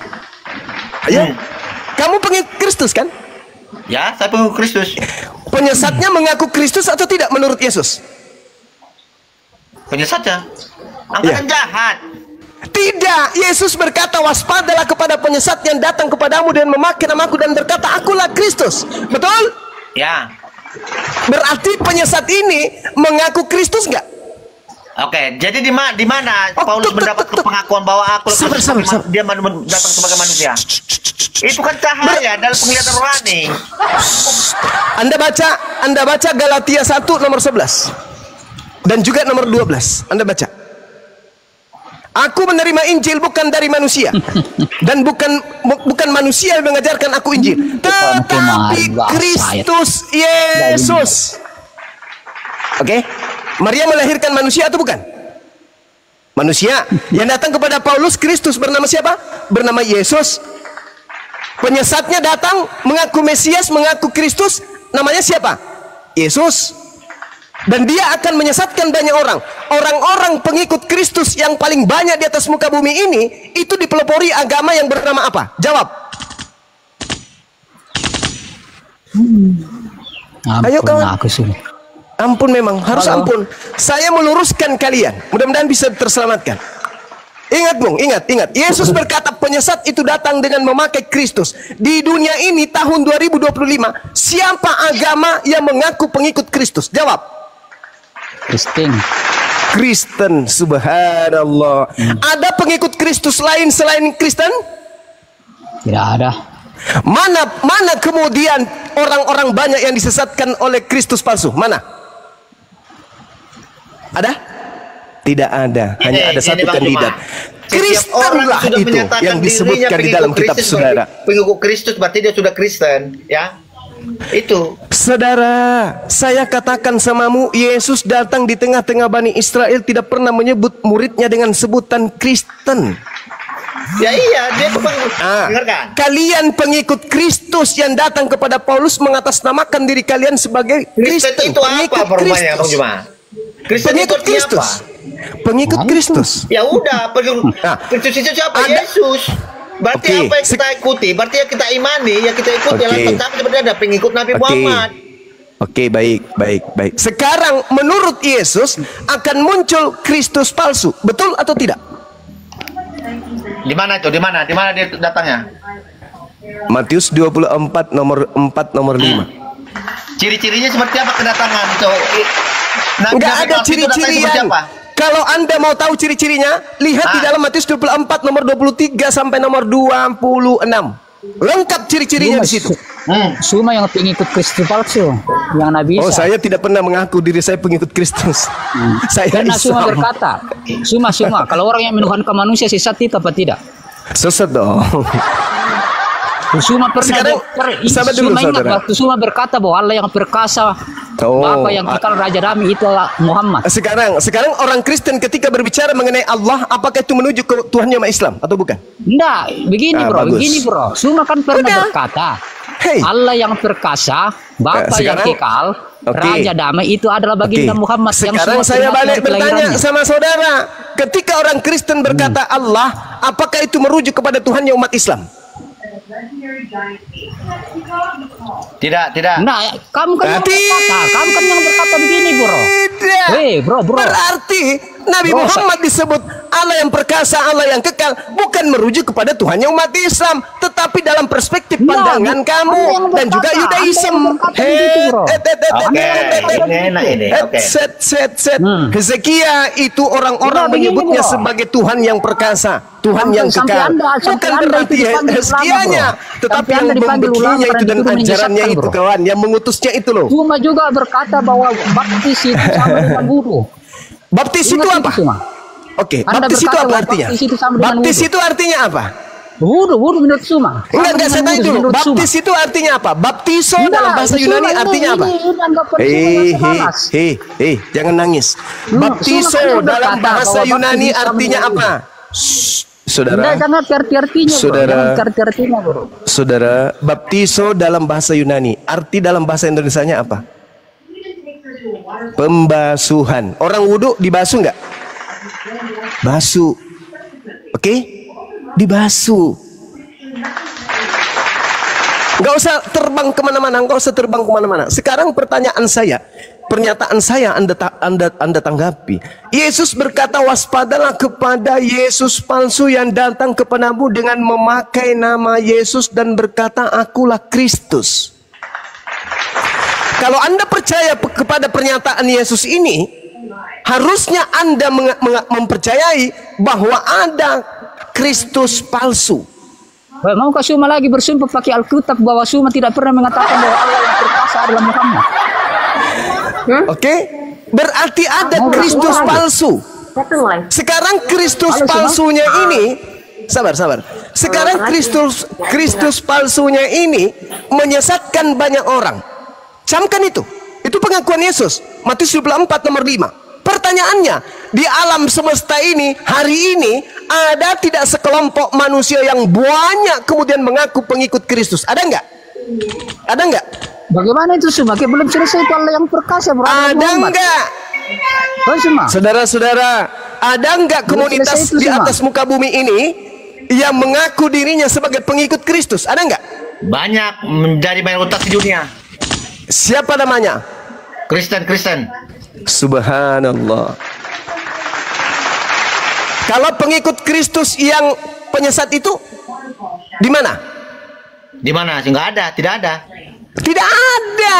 A: Ya. Kamu pengikut Kristus kan?
B: Ya, saya pengikut Kristus.
A: Penyesatnya mengaku Kristus atau tidak menurut Yesus?
B: Penyesatnya angkatan jahat.
A: Tidak, Yesus berkata waspadalah kepada penyesat yang datang kepadamu dan memakai namaku dan berkata akulah Kristus. Betul?
B: Ya.
A: Berarti penyesat ini mengaku Kristus enggak?
B: Oke, jadi di mana Paulus mendapat pengakuan bahwa aku dia datang sebagai manusia? Itu kan cahaya dalam penglihatan rohani.
A: Anda baca Galatia 1 nomor 11 dan juga nomor 12. Anda baca. Aku menerima Injil bukan dari manusia dan bukan manusia yang mengajarkan aku Injil, tetapi Kristus Yesus. Oke? Maria melahirkan manusia atau bukan? Manusia. Yang datang kepada Paulus Kristus bernama siapa? Bernama Yesus. Penyesatnya datang mengaku Mesias, mengaku Kristus, namanya siapa? Yesus. Dan dia akan menyesatkan banyak orang. Orang-orang pengikut Kristus yang paling banyak di atas muka bumi ini itu dipelopori agama yang bernama apa? Jawab. Ayo kawan. Ampun, memang harus ampun. Saya meluruskan kalian. Mudah-mudahan bisa terselamatkan. Ingat Bung, ingat. Yesus berkata penyesat itu datang dengan memakai Kristus. Di dunia ini tahun 2025, siapa agama yang mengaku pengikut Kristus? Jawab. Kristen, subhanallah. Ada pengikut Kristus lain selain Kristen?
E: Tidak ada.
A: Mana kemudian orang-orang banyak yang disesatkan oleh Kristus palsu? Mana? Ada? Tidak ada. Hanya ada satu kandidat. Kristenlah itu yang disebutkan di dalam kitab saudara.
B: Pengikut Kristus berarti dia sudah Kristen, ya. Itu.
A: Saudara, saya katakan samamu, Yesus datang di tengah-tengah Bani Israel tidak pernah menyebut muridnya dengan sebutan Kristen.
B: Ya iya, dia pengikut. Dengarkan.
A: Kalian pengikut Kristus yang datang kepada Paulus mengatasnamakan diri kalian sebagai Kristen.
B: Itu apa permainannya, Bang Juma? Kristen itu Kristus.
A: Pengikut Kristus.
B: Ya udah, pengikut Kristus itu siapa? Yesus. Berarti apa yang kita ikuti? Berarti yang kita imani, yang kita ikuti adalah tentang seperti ada pengikut Nabi Muhammad.
A: Oke, baik. Sekarang menurut Yesus akan muncul Kristus palsu. Betul atau tidak?
B: Di mana itu? Di mana dia datangnya?
A: Matius 24 nomor 4 nomor 5.
B: Ciri-cirinya seperti apa kedatangan itu?
A: Enggak ada ciri-cirian. Kalau Anda mau tahu ciri-cirinya, lihat di dalam Matius 24 nomor 23 sampai nomor 26. Lengkap ciri-cirinya di situ.
E: Cuma yang pengikut Kristus palsu, yang Nabi Isa.
A: Oh, saya tidak pernah mengaku diri saya pengikut Kristus. Saya
E: karena Islam. Cuma berkata, cuma kalau orang yang menuhankan manusia sesat itu apa tidak?
A: Sesat dong.
E: Suma pernah
A: sekarang,
E: Suma ingat waktu Suma berkata bahwa Allah yang perkasa, Bapa yang kekal Raja Damai itu adalah Muhammad.
A: Sekarang orang Kristen ketika berbicara mengenai Allah, apakah itu menuju ke Tuhannya umat Islam atau bukan?
E: Enggak, begini bro. Suma kan pernah berkata, Allah yang perkasa, Bapa yang kekal, Raja Damai itu adalah baginda Muhammad.
A: Sekarang saya balik bertanya sama saudara, ketika orang Kristen berkata Allah, apakah itu merujuk kepada Tuhannya umat Islam?
B: Tidak.
E: Nah, kamu kan yang berkata begini, bro.
A: Berarti Nabi Muhammad disebut Allah yang perkasa, Allah yang kekal, bukan merujuk kepada Tuhannya umat Islam, tetapi dalam perspektif pandangan kamu dan juga Yudaism. Hezekia itu orang-orang menyebutnya sebagai Tuhan yang perkasa, Tuhan yang kekal. Bukan berarti Hezekianya, tetapi yang membikinnya itu dan ajarannya itu, kawan, yang mengutusnya itu loh.
E: Cuma juga berkata bahwa baptis itu sama dengan wudu.
A: Baptis itu apa? Oke, baptis itu apa artinya? Baptis itu artinya apa?
E: Wudu menurut Suma.
A: Enggak, saya tanya dulu. Baptis itu artinya apa? Baptiso dalam bahasa Yunani artinya apa? Jangan nangis. Baptiso dalam bahasa Yunani artinya apa? Saudara, saudara, baptiso dalam bahasa Yunani, arti dalam bahasa Indonesianya apa? Pembasuhan. Orang wudhu dibasuh nggak? Basuh. Oke? Dibasuh. Nggak usah terbang kemana-mana, nggak usah terbang kemana-mana. Sekarang pertanyaan saya, pernyataan saya Anda tanggapi. Yesus berkata, waspadalah kepada Yesus palsu yang datang kepadamu dengan memakai nama Yesus dan berkata, akulah Kristus. Kalau Anda percaya kepada pernyataan Yesus ini, harusnya Anda mempercayai bahwa ada Kristus palsu.
E: Maukah Suma lagi bersumpah pakai Alkitab bahwa Suma tidak pernah mengatakan bahwa Allah yang perkasa adalah Muhammad?
A: Oke, berarti ada Kristus palsu. Sekarang Kristus palsunya ini, sabar. Sekarang Kristus palsunya ini menyesatkan banyak orang. Camkan itu pengakuan Yesus. Matius 24 nomor 5. Pertanyaannya, di alam semesta ini, hari ini, ada tidak sekelompok manusia yang banyak kemudian mengaku pengikut Kristus? Ada enggak? Ada enggak?
E: Bagaimana itu semua? Belum selesai itu Allah yang perkasa.
A: Ada enggak? Saudara-saudara, ada enggak komunitas di atas muka bumi ini yang mengaku dirinya sebagai pengikut Kristus? Ada enggak?
B: Banyak, menjadi mayoritas di dunia.
A: Siapa namanya?
B: Kristen.
A: Subhanallah. Kalau pengikut Kristus yang penyesat itu di mana?
B: Di mana? Tidak ada.
A: Tidak ada.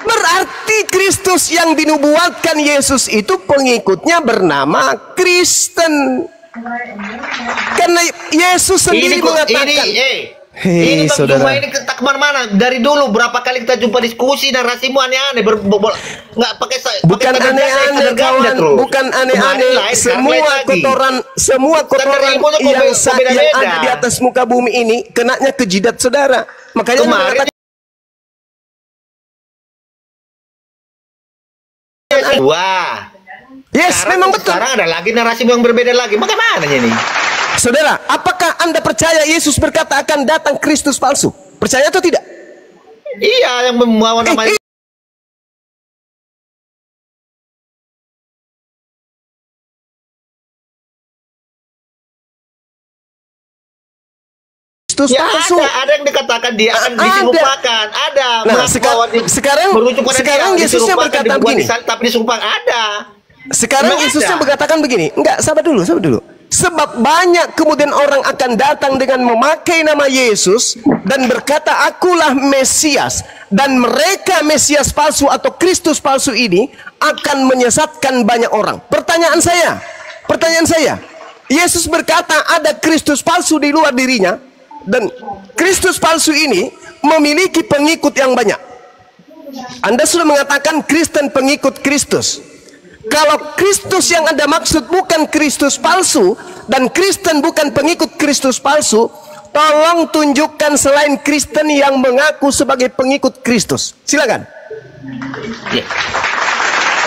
A: Berarti Kristus yang dinubuatkan Yesus itu pengikutnya bernama Kristen. Karena Yesus sendiri mengatakan.
B: Ini saudara, ini kita kemana-mana dari dulu berapa kali kita jumpa diskusi narasimu aneh-aneh, nggak pakai
A: bukan aneh-aneh kawan, bukan aneh-aneh. Semua kotoran yang ada di atas muka bumi ini kenanya ke jidat saudara. Makanya mengatakan yes, memang betul.
B: Sekarang ada lagi narasimu yang berbeda lagi. Bagaimana ini?
A: Saudara, apakah Anda percaya Yesus berkata akan datang Kristus palsu? Percaya atau tidak?
B: Iya, yang membawa nama
A: Kristus palsu.
B: Ada yang dikatakan dia akan diserupakan. Ada.
A: Nah, sekarang Yesusnya berkata begini.
B: Tapi disumpah ada.
A: Sekarang Yesusnya berkatakan begini. Enggak, sabar dulu. Sebab banyak kemudian orang akan datang dengan memakai nama Yesus dan berkata, akulah Mesias. Dan mereka Mesias palsu atau Kristus palsu ini akan menyesatkan banyak orang. Pertanyaan saya, Yesus berkata ada Kristus palsu di luar dirinya, dan Kristus palsu ini memiliki pengikut yang banyak. Anda sudah mengatakan Kristen pengikut Kristus. Kalau Kristus yang Anda maksud bukan Kristus palsu dan Kristen bukan pengikut Kristus palsu, tolong tunjukkan selain Kristen yang mengaku sebagai pengikut Kristus. Silakan.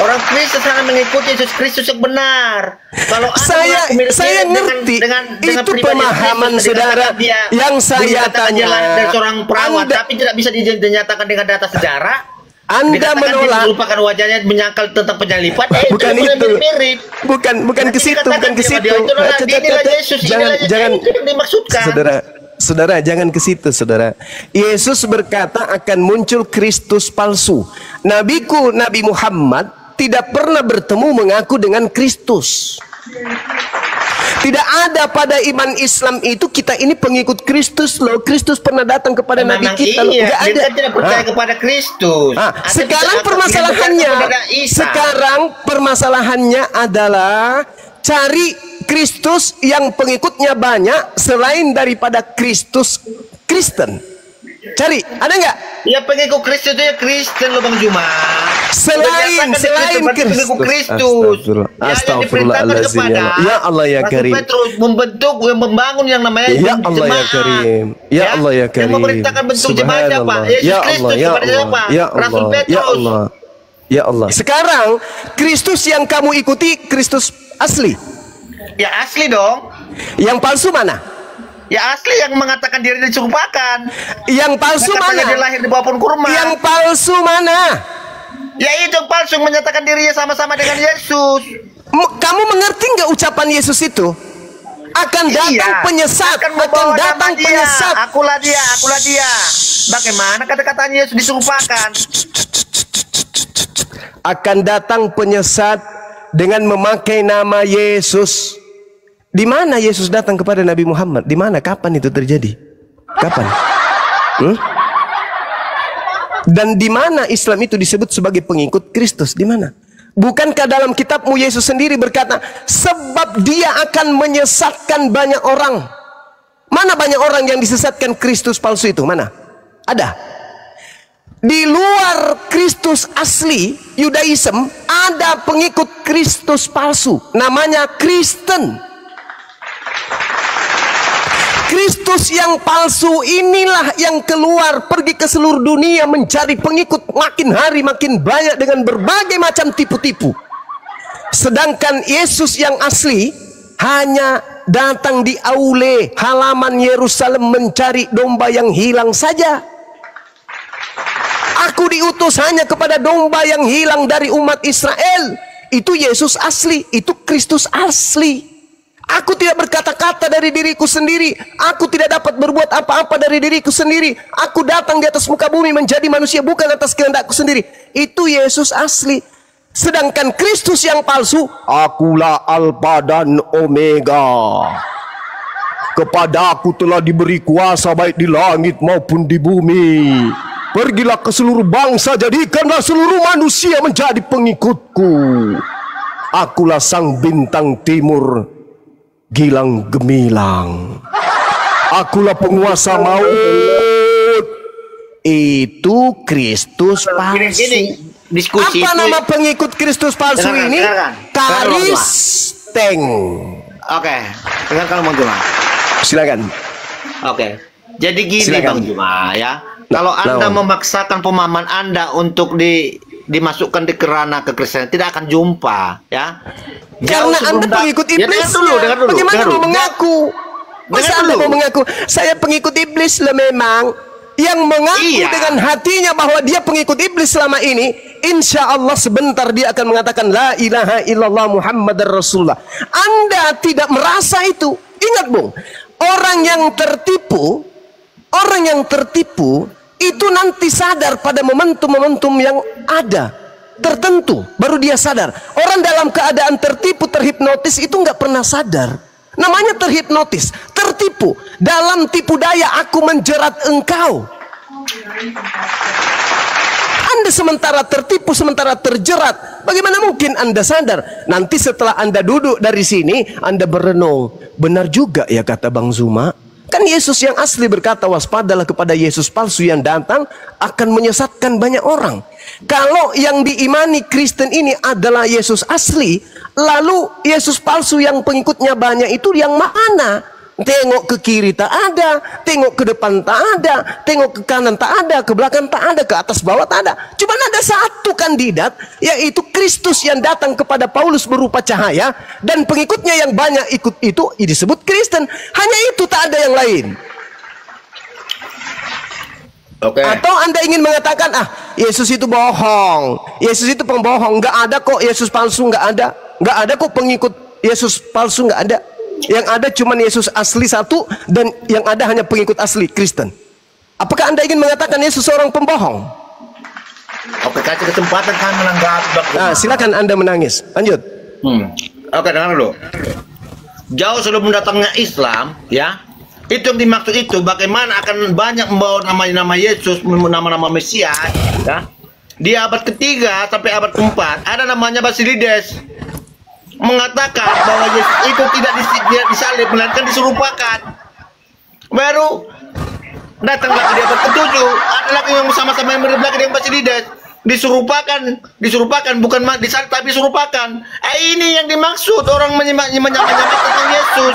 B: Orang Kristen sangat mengikuti Yesus Kristus yang benar. Kalau
A: saya ngerti itu pemahaman saudara yang saya tanya.
B: Dari seorang perawat, tapi tidak bisa dinyatakan dengan data sejarah.
A: Anda menolak,
B: melupakan wajahnya, menyangkal tentang penyalipan.
A: Bukan itu, bukan ke situ, Jangan dimaksudkan. Saudara, jangan ke situ, saudara. Yesus berkata akan muncul Kristus palsu. Nabi Muhammad tidak pernah bertemu mengaku dengan Kristus. Tidak ada pada iman Islam itu kita ini pengikut Kristus loh. Kristus pernah datang kepada Nabi kita loh.
B: Iya, ada. Kita tidak percaya kepada Kristus.
A: Sekarang permasalahannya adalah cari Kristus yang pengikutnya banyak selain daripada Kristus Kristen. Cari, ada nggak?
B: Ya pengikut Kristus itu ya Kristen loh Bang Juma.
A: Selain
B: pengikut Kristus.
A: Astagfirullahaladzim. Ya Allah ya Karim.
B: Petrus membentuk, membangun yang namanya
A: ya Allah ya Karim. Ya Allah ya Karim.
B: Yang memerintahkan bentuk jemaat siapa? Yesus Kristus kepada siapa? Rasul Petrus.
A: Ya Allah. Sekarang Kristus yang kamu ikuti Kristus asli.
B: Ya asli dong.
A: Yang palsu mana?
B: Ya asli yang mengatakan diri diserupakan.
A: Yang palsu mana?
B: Dia lahir di bawah pohon kurma.
A: Yang palsu mana?
B: Ya itu yang palsu menyatakan dirinya sama-sama dengan Yesus.
A: Kamu mengerti nggak ucapan Yesus itu? Akan datang penyesat, akan datang penyesat.
B: Akulah dia. Bagaimana kata-katanya Yesus diserupakan?
A: Akan datang penyesat dengan memakai nama Yesus. Di mana Yesus datang kepada Nabi Muhammad? Di mana? Kapan itu terjadi? Kapan? Dan di mana Islam itu disebut sebagai pengikut Kristus? Di mana? Bukankah dalam kitabmu Yesus sendiri berkata, sebab dia akan menyesatkan banyak orang. Mana banyak orang yang disesatkan Kristus palsu itu? Mana? Ada. Di luar Kristus asli, Yudaism, ada pengikut Kristus palsu. Namanya Kristen. Kristus yang palsu inilah yang keluar pergi ke seluruh dunia mencari pengikut, makin hari makin banyak dengan berbagai macam tipu-tipu. Sedangkan Yesus yang asli hanya datang di aule halaman Yerusalem mencari domba yang hilang saja. Aku diutus hanya kepada domba yang hilang dari umat Israel. Itu Yesus asli, itu Kristus asli. Aku tidak berkata-kata dari diriku sendiri. Aku tidak dapat berbuat apa-apa dari diriku sendiri. Aku datang di atas muka bumi menjadi manusia bukan atas kehendakku sendiri. Itu Yesus asli. Sedangkan Kristus yang palsu, akulah Alfa dan Omega. Kepadaku telah diberi kuasa baik di langit maupun di bumi. Pergilah ke seluruh bangsa, jadikanlah seluruh manusia menjadi pengikutku. Akulah sang bintang timur, gilang gemilang. Akulah penguasa maut. Itu Kristus palsu.
B: Diskusi
A: apa nama pengikut Kristus palsu ini? Karisteng.
B: Oke, dengarkan Bang Juma.
A: Silakan.
B: Oke, jadi gini Bang Juma ya. Kalau Anda memaksakan pemahaman Anda untuk dimasukkan di kerana kekristenan, tidak akan jumpa ya.
A: Karena Anda pengikut iblis.
B: Dengar dulu.
A: Bagaimana mau mengaku? Masa Anda mau mengaku saya pengikut iblis lah memang? Yang mengaku dengan hatinya bahwa dia pengikut iblis selama ini, insya Allah sebentar dia akan mengatakan la ilaha illallah Muhammadar Rasulullah. Anda tidak merasa itu. Ingat Bung, orang yang tertipu itu nanti sadar pada momentum-momentum yang ada tertentu, baru dia sadar. Orang dalam keadaan tertipu, terhipnotis itu nggak pernah sadar. Namanya terhipnotis, tertipu. Dalam tipu daya aku menjerat engkau. Anda sementara tertipu, sementara terjerat. Bagaimana mungkin Anda sadar? Nanti setelah Anda duduk dari sini, Anda berenung. Benar juga ya kata Bang Zuma. Kan Yesus yang asli berkata, waspadalah kepada Yesus palsu yang datang akan menyesatkan banyak orang. Kalau yang diimani Kristen ini adalah Yesus asli, lalu Yesus palsu yang pengikutnya banyak itu yang mana? Tengok ke kiri tak ada, tengok ke depan tak ada, tengok ke kanan tak ada, ke belakang tak ada, ke atas bawah tak ada. Cuma ada satu kandidat, yaitu Kristus yang datang kepada Paulus berupa cahaya, dan pengikutnya yang banyak ikut itu disebut Kristen. Hanya itu, tak ada yang lain. Atau Anda ingin mengatakan, Yesus itu bohong, Yesus itu pembohong, nggak ada kok Yesus palsu, nggak ada kok pengikut Yesus palsu, nggak ada. Yang ada cuma Yesus asli satu, dan yang ada hanya pengikut asli Kristen. Apakah Anda ingin mengatakan Yesus seorang pembohong?
B: Oke, kasih kesempatan kami menanggapi.
A: Nah, silakan Anda menangis. Lanjut.
B: Oke, dengar dulu. Jauh sebelum datangnya Islam, ya, itu yang dimaksud itu bagaimana akan banyak membawa nama Yesus, nama-nama Mesias, ya. Di abad ketiga sampai abad keempat ada namanya Basilides mengatakan bahwa Yesus itu tidak disalib melainkan diserupakan. Baru datang lagi di abad ketujuh ada lagi yang sama-sama yang berbeda dengan Basilides diserupakan bukan disalib tapi diserupakan. Ini yang dimaksud orang menyamakan tentang Yesus.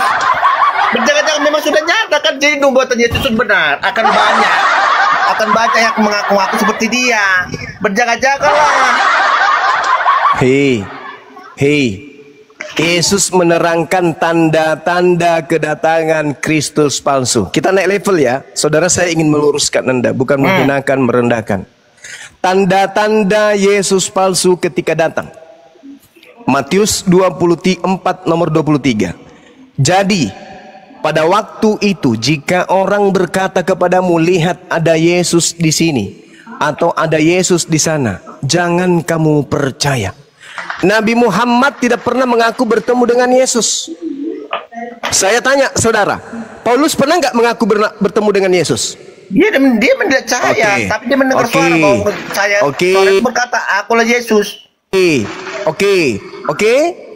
B: Berjaga-jaga memang sudah nyata kan, jadi nubuatan Yesus benar akan banyak yang mengaku-ngaku seperti dia. Berjaga-jagalah.
A: Hei, Yesus menerangkan tanda-tanda kedatangan Kristus palsu. Kita naik level ya, saudara. Saya ingin meluruskan Anda, bukan menghinakan, merendahkan. Tanda-tanda Yesus palsu ketika datang. Matius 24 nomor 23. Jadi pada waktu itu jika orang berkata kepadamu, lihat ada Yesus di sini atau ada Yesus di sana, jangan kamu percaya. Nabi Muhammad tidak pernah mengaku bertemu dengan Yesus. Saya tanya saudara, Paulus pernah nggak mengaku bertemu dengan Yesus?
B: Dia tidak percaya, tapi dia mendengar suara bahwa saya suara itu berkata, akulah Yesus. Oke.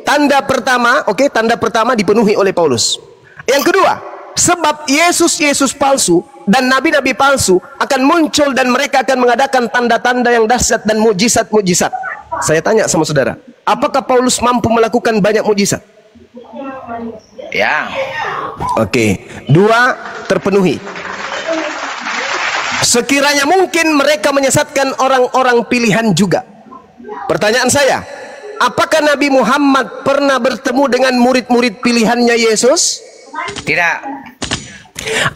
B: Tanda pertama dipenuhi oleh Paulus. Yang kedua, sebab Yesus palsu dan nabi-nabi palsu akan muncul dan mereka akan mengadakan tanda-tanda yang dahsyat dan mujizat-mujizat. Saya tanya sama saudara, apakah Paulus mampu melakukan banyak mujizat? Ya.
A: Oke. Dua, terpenuhi. Sekiranya mungkin mereka menyesatkan orang-orang pilihan juga. Pertanyaan saya, apakah Nabi Muhammad pernah bertemu dengan murid-murid pilihannya Yesus?
B: Tidak.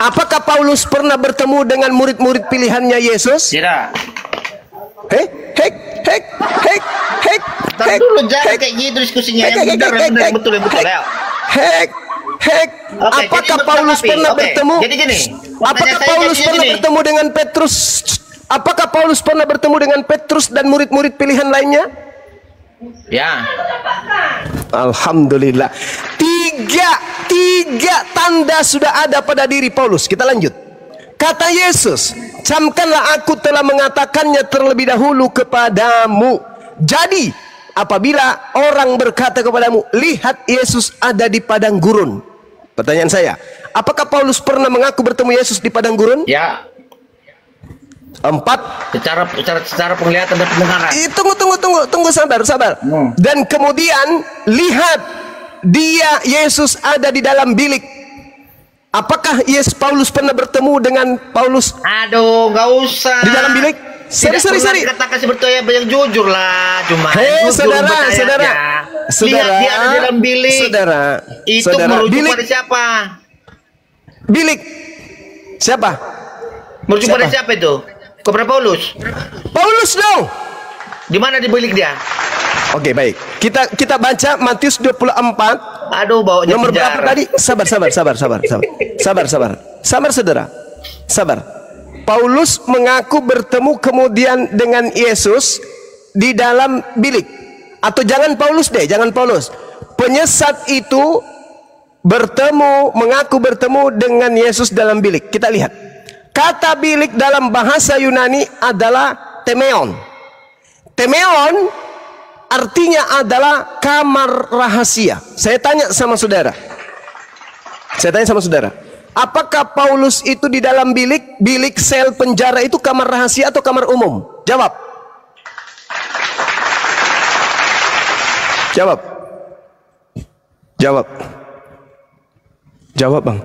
A: Apakah Paulus pernah bertemu dengan murid-murid pilihannya Yesus?
B: Tidak. Dulu jangan kayak gitu diskusinya, yang betul ya.
A: Apakah Paulus pernah bertemu?
B: Jadi gini.
A: Apakah Paulus pernah bertemu dengan Petrus? Apakah Paulus pernah bertemu dengan Petrus dan murid-murid pilihan lainnya?
B: Ya.
A: Alhamdulillah. Tiga tanda sudah ada pada diri Paulus. Kita lanjut. Kata Yesus, camkanlah aku telah mengatakannya terlebih dahulu kepadamu. Jadi apabila orang berkata kepadamu, lihat Yesus ada di padang gurun. Pertanyaan saya, apakah Paulus pernah mengaku bertemu Yesus di padang gurun?
B: Ya.
A: 4.
B: Secara penglihatan dan pendengaran.
A: Tunggu, sabar. Dan kemudian lihat dia Yesus ada di dalam bilik. Apakah Paulus pernah bertemu dengan Paulus?
B: Aduh, nggak usah.
A: Di dalam bilik? Sorry.
B: Katakan seperti yang jujur lah, cuma.
A: Saudara.
B: Lihat dia ada di dalam bilik. Itu merujuk pada siapa?
A: Bilik. Siapa?
B: Merujuk pada siapa itu? Kepada Paulus.
A: Paulus dong.
B: Di mana di bilik dia?
A: Oke, baik. Kita baca Matius 24.
B: Aduh, baunya
A: nomor berapa tadi? Sabar, saudara. Sabar. Paulus mengaku bertemu kemudian dengan Yesus di dalam bilik. Atau jangan Paulus. Penyesat itu mengaku bertemu dengan Yesus dalam bilik. Kita lihat. Kata bilik dalam bahasa Yunani adalah temeon. Temeon artinya adalah kamar rahasia. Saya tanya sama saudara. Apakah Paulus itu di dalam bilik sel penjara itu kamar rahasia atau kamar umum? Jawab. Jawab, Bang.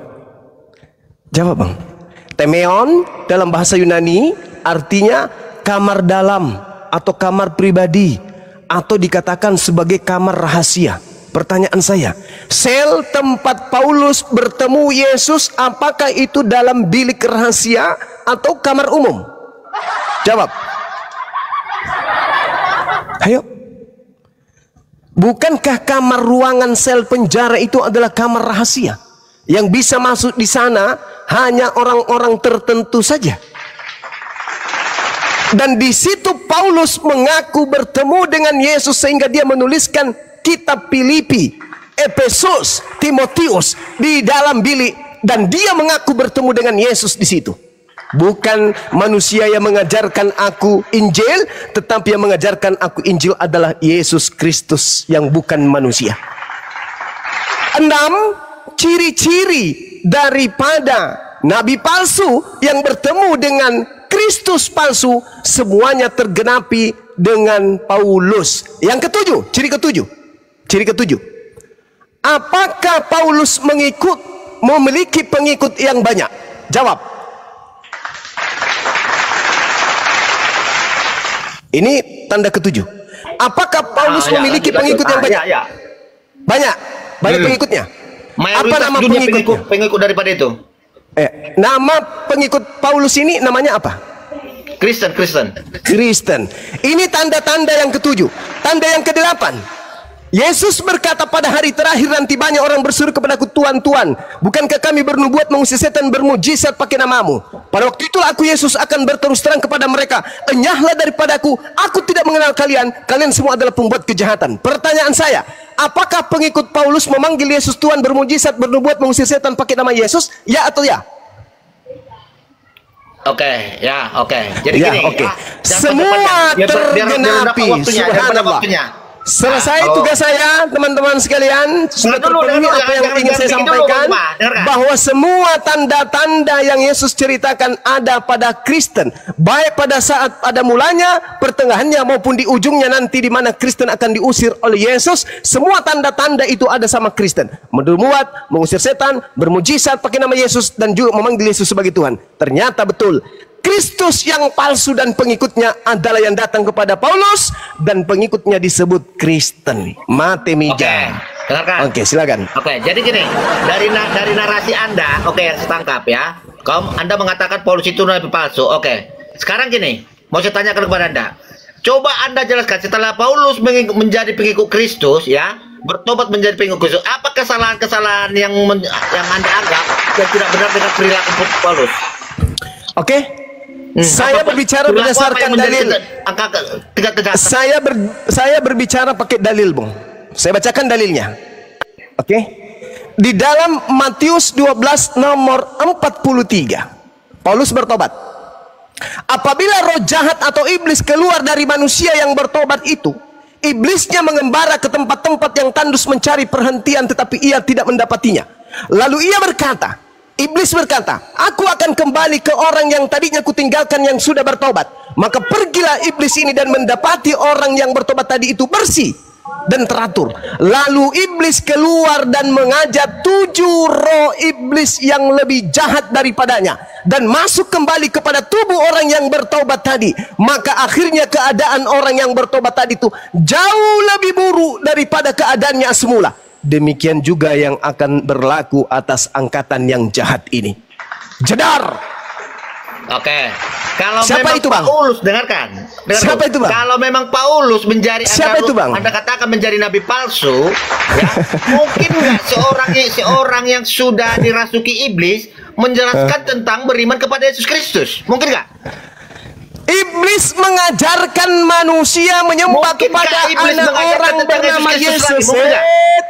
A: Temeon dalam bahasa Yunani artinya kamar dalam atau kamar pribadi atau dikatakan sebagai kamar rahasia. Pertanyaan saya, sel tempat Paulus bertemu Yesus, apakah itu dalam bilik rahasia atau kamar umum? Jawab. Ayo. Bukankah kamar ruangan sel penjara itu adalah kamar rahasia? Yang bisa masuk di sana hanya orang-orang tertentu saja. Dan di situ Paulus mengaku bertemu dengan Yesus sehingga dia menuliskan kitab Filipi, Efesus, Timotius di dalam bilik, dan dia mengaku bertemu dengan Yesus di situ. Bukan manusia yang mengajarkan aku Injil, tetapi yang mengajarkan aku Injil adalah Yesus Kristus yang bukan manusia. 6. Ciri-ciri daripada nabi palsu yang bertemu dengan Kristus palsu, semuanya tergenapi dengan Paulus. Yang ketujuh, ciri ketujuh. Apakah Paulus memiliki pengikut yang banyak? Jawab. Ini tanda ketujuh. Apakah Paulus memiliki pengikut yang banyak? Banyak pengikutnya. Apa nama
B: pengikut daripada itu?
A: Nama pengikut Paulus ini namanya apa?
B: Kristen. Ini tanda-tanda yang ketujuh. Tanda yang kedelapan, Yesus berkata pada hari terakhir nanti banyak orang berseru kepadaku, Tuhan, Tuhan, bukankah kami bernubuat, mengusir setan, bermujizat pakai namamu? Pada waktu itulah aku Yesus akan berterus terang kepada mereka, enyahlah daripadaku, aku tidak mengenal kalian, kalian semua adalah pembuat kejahatan. Pertanyaan saya, apakah pengikut Paulus memanggil Yesus Tuhan, bermujizat, bernubuat, mengusir setan pakai nama Yesus? Ya atau ya? Oke. Jadi gini,
A: semua tergenapi. Subhanallah. Selesai tugas saya, teman-teman sekalian. Sudah terpenuhi apa yang ingin saya sampaikan, bahwa semua tanda-tanda yang Yesus ceritakan ada pada Kristen, baik pada saat ada mulanya, pertengahannya, maupun di ujungnya nanti, di mana Kristen akan diusir oleh Yesus. Semua tanda-tanda itu ada sama Kristen. Bernubuat, mengusir setan, bermujizat pakai nama Yesus, dan juga memanggil Yesus sebagai Tuhan. Ternyata betul, Kristus yang palsu dan pengikutnya adalah yang datang kepada Paulus, dan pengikutnya disebut Kristen. Mate mija. Oke, silakan.
B: Jadi gini, dari narasi Anda, yang saya tangkap ya, Anda mengatakan Paulus itu nabi palsu. Sekarang gini, mau saya tanyakan kepada Anda. Coba Anda jelaskan, setelah Paulus menjadi pengikut Kristus, ya, bertobat menjadi pengikut Kristus, apa kesalahan-kesalahan yang Anda anggap yang tidak benar dengan perilaku Paulus?
A: Saya berbicara berdasarkan dalil. Saya berbicara pakai dalil, Bung. Saya bacakan dalilnya. Di dalam Matius 12 nomor 43, Paulus bertobat. Apabila roh jahat atau iblis keluar dari manusia yang bertobat itu, iblisnya mengembara ke tempat-tempat yang tandus mencari perhentian, tetapi ia tidak mendapatinya. Lalu Iblis berkata, aku akan kembali ke orang yang tadinya kutinggalkan yang sudah bertobat. Maka pergilah iblis ini dan mendapati orang yang bertobat tadi itu bersih dan teratur. Lalu iblis keluar dan mengajak 7 roh iblis yang lebih jahat daripadanya, dan masuk kembali kepada tubuh orang yang bertobat tadi. Maka akhirnya keadaan orang yang bertobat tadi itu jauh lebih buruk daripada keadaannya semula. Demikian juga yang akan berlaku atas angkatan yang jahat ini. Jedar.
B: Kalau
A: siapa
B: memang
A: itu, Bang?
B: Paulus, dengarkan.
A: Siapa itu, Bang?
B: Kalau memang Paulus menjadi,
A: siapa itu, Bang?
B: Anda katakan menjadi nabi palsu, ya, mungkin nggak seorang yang sudah dirasuki iblis menjelaskan tentang beriman kepada Yesus Kristus? Mungkin nggak?
A: Iblis mengajarkan manusia menyembah kepada anak orang bernama Yesus.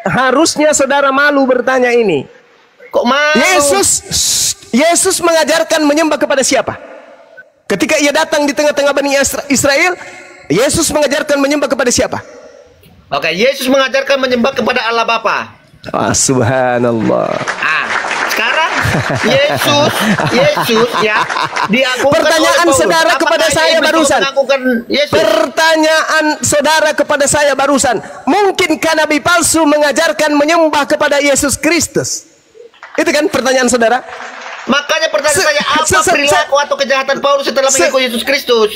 A: Harusnya saudara malu bertanya ini.
B: Kok malu?
A: Yesus mengajarkan menyembah kepada siapa? Ketika ia datang di tengah-tengah Bani Israel, Yesus mengajarkan menyembah kepada siapa?
B: Yesus mengajarkan menyembah kepada Allah Bapa.
A: Subhanallah.
B: Sekarang Yesus ya diagungkan.
A: Pertanyaan saudara kepada saya barusan. Pertanyaan saudara kepada saya barusan. Mungkinkah nabi palsu mengajarkan menyembah kepada Yesus Kristus? Itu kan pertanyaan saudara.
B: Makanya pertanyaan saya, apa perilaku atau kejahatan Paulus setelah mengikuti Yesus Kristus?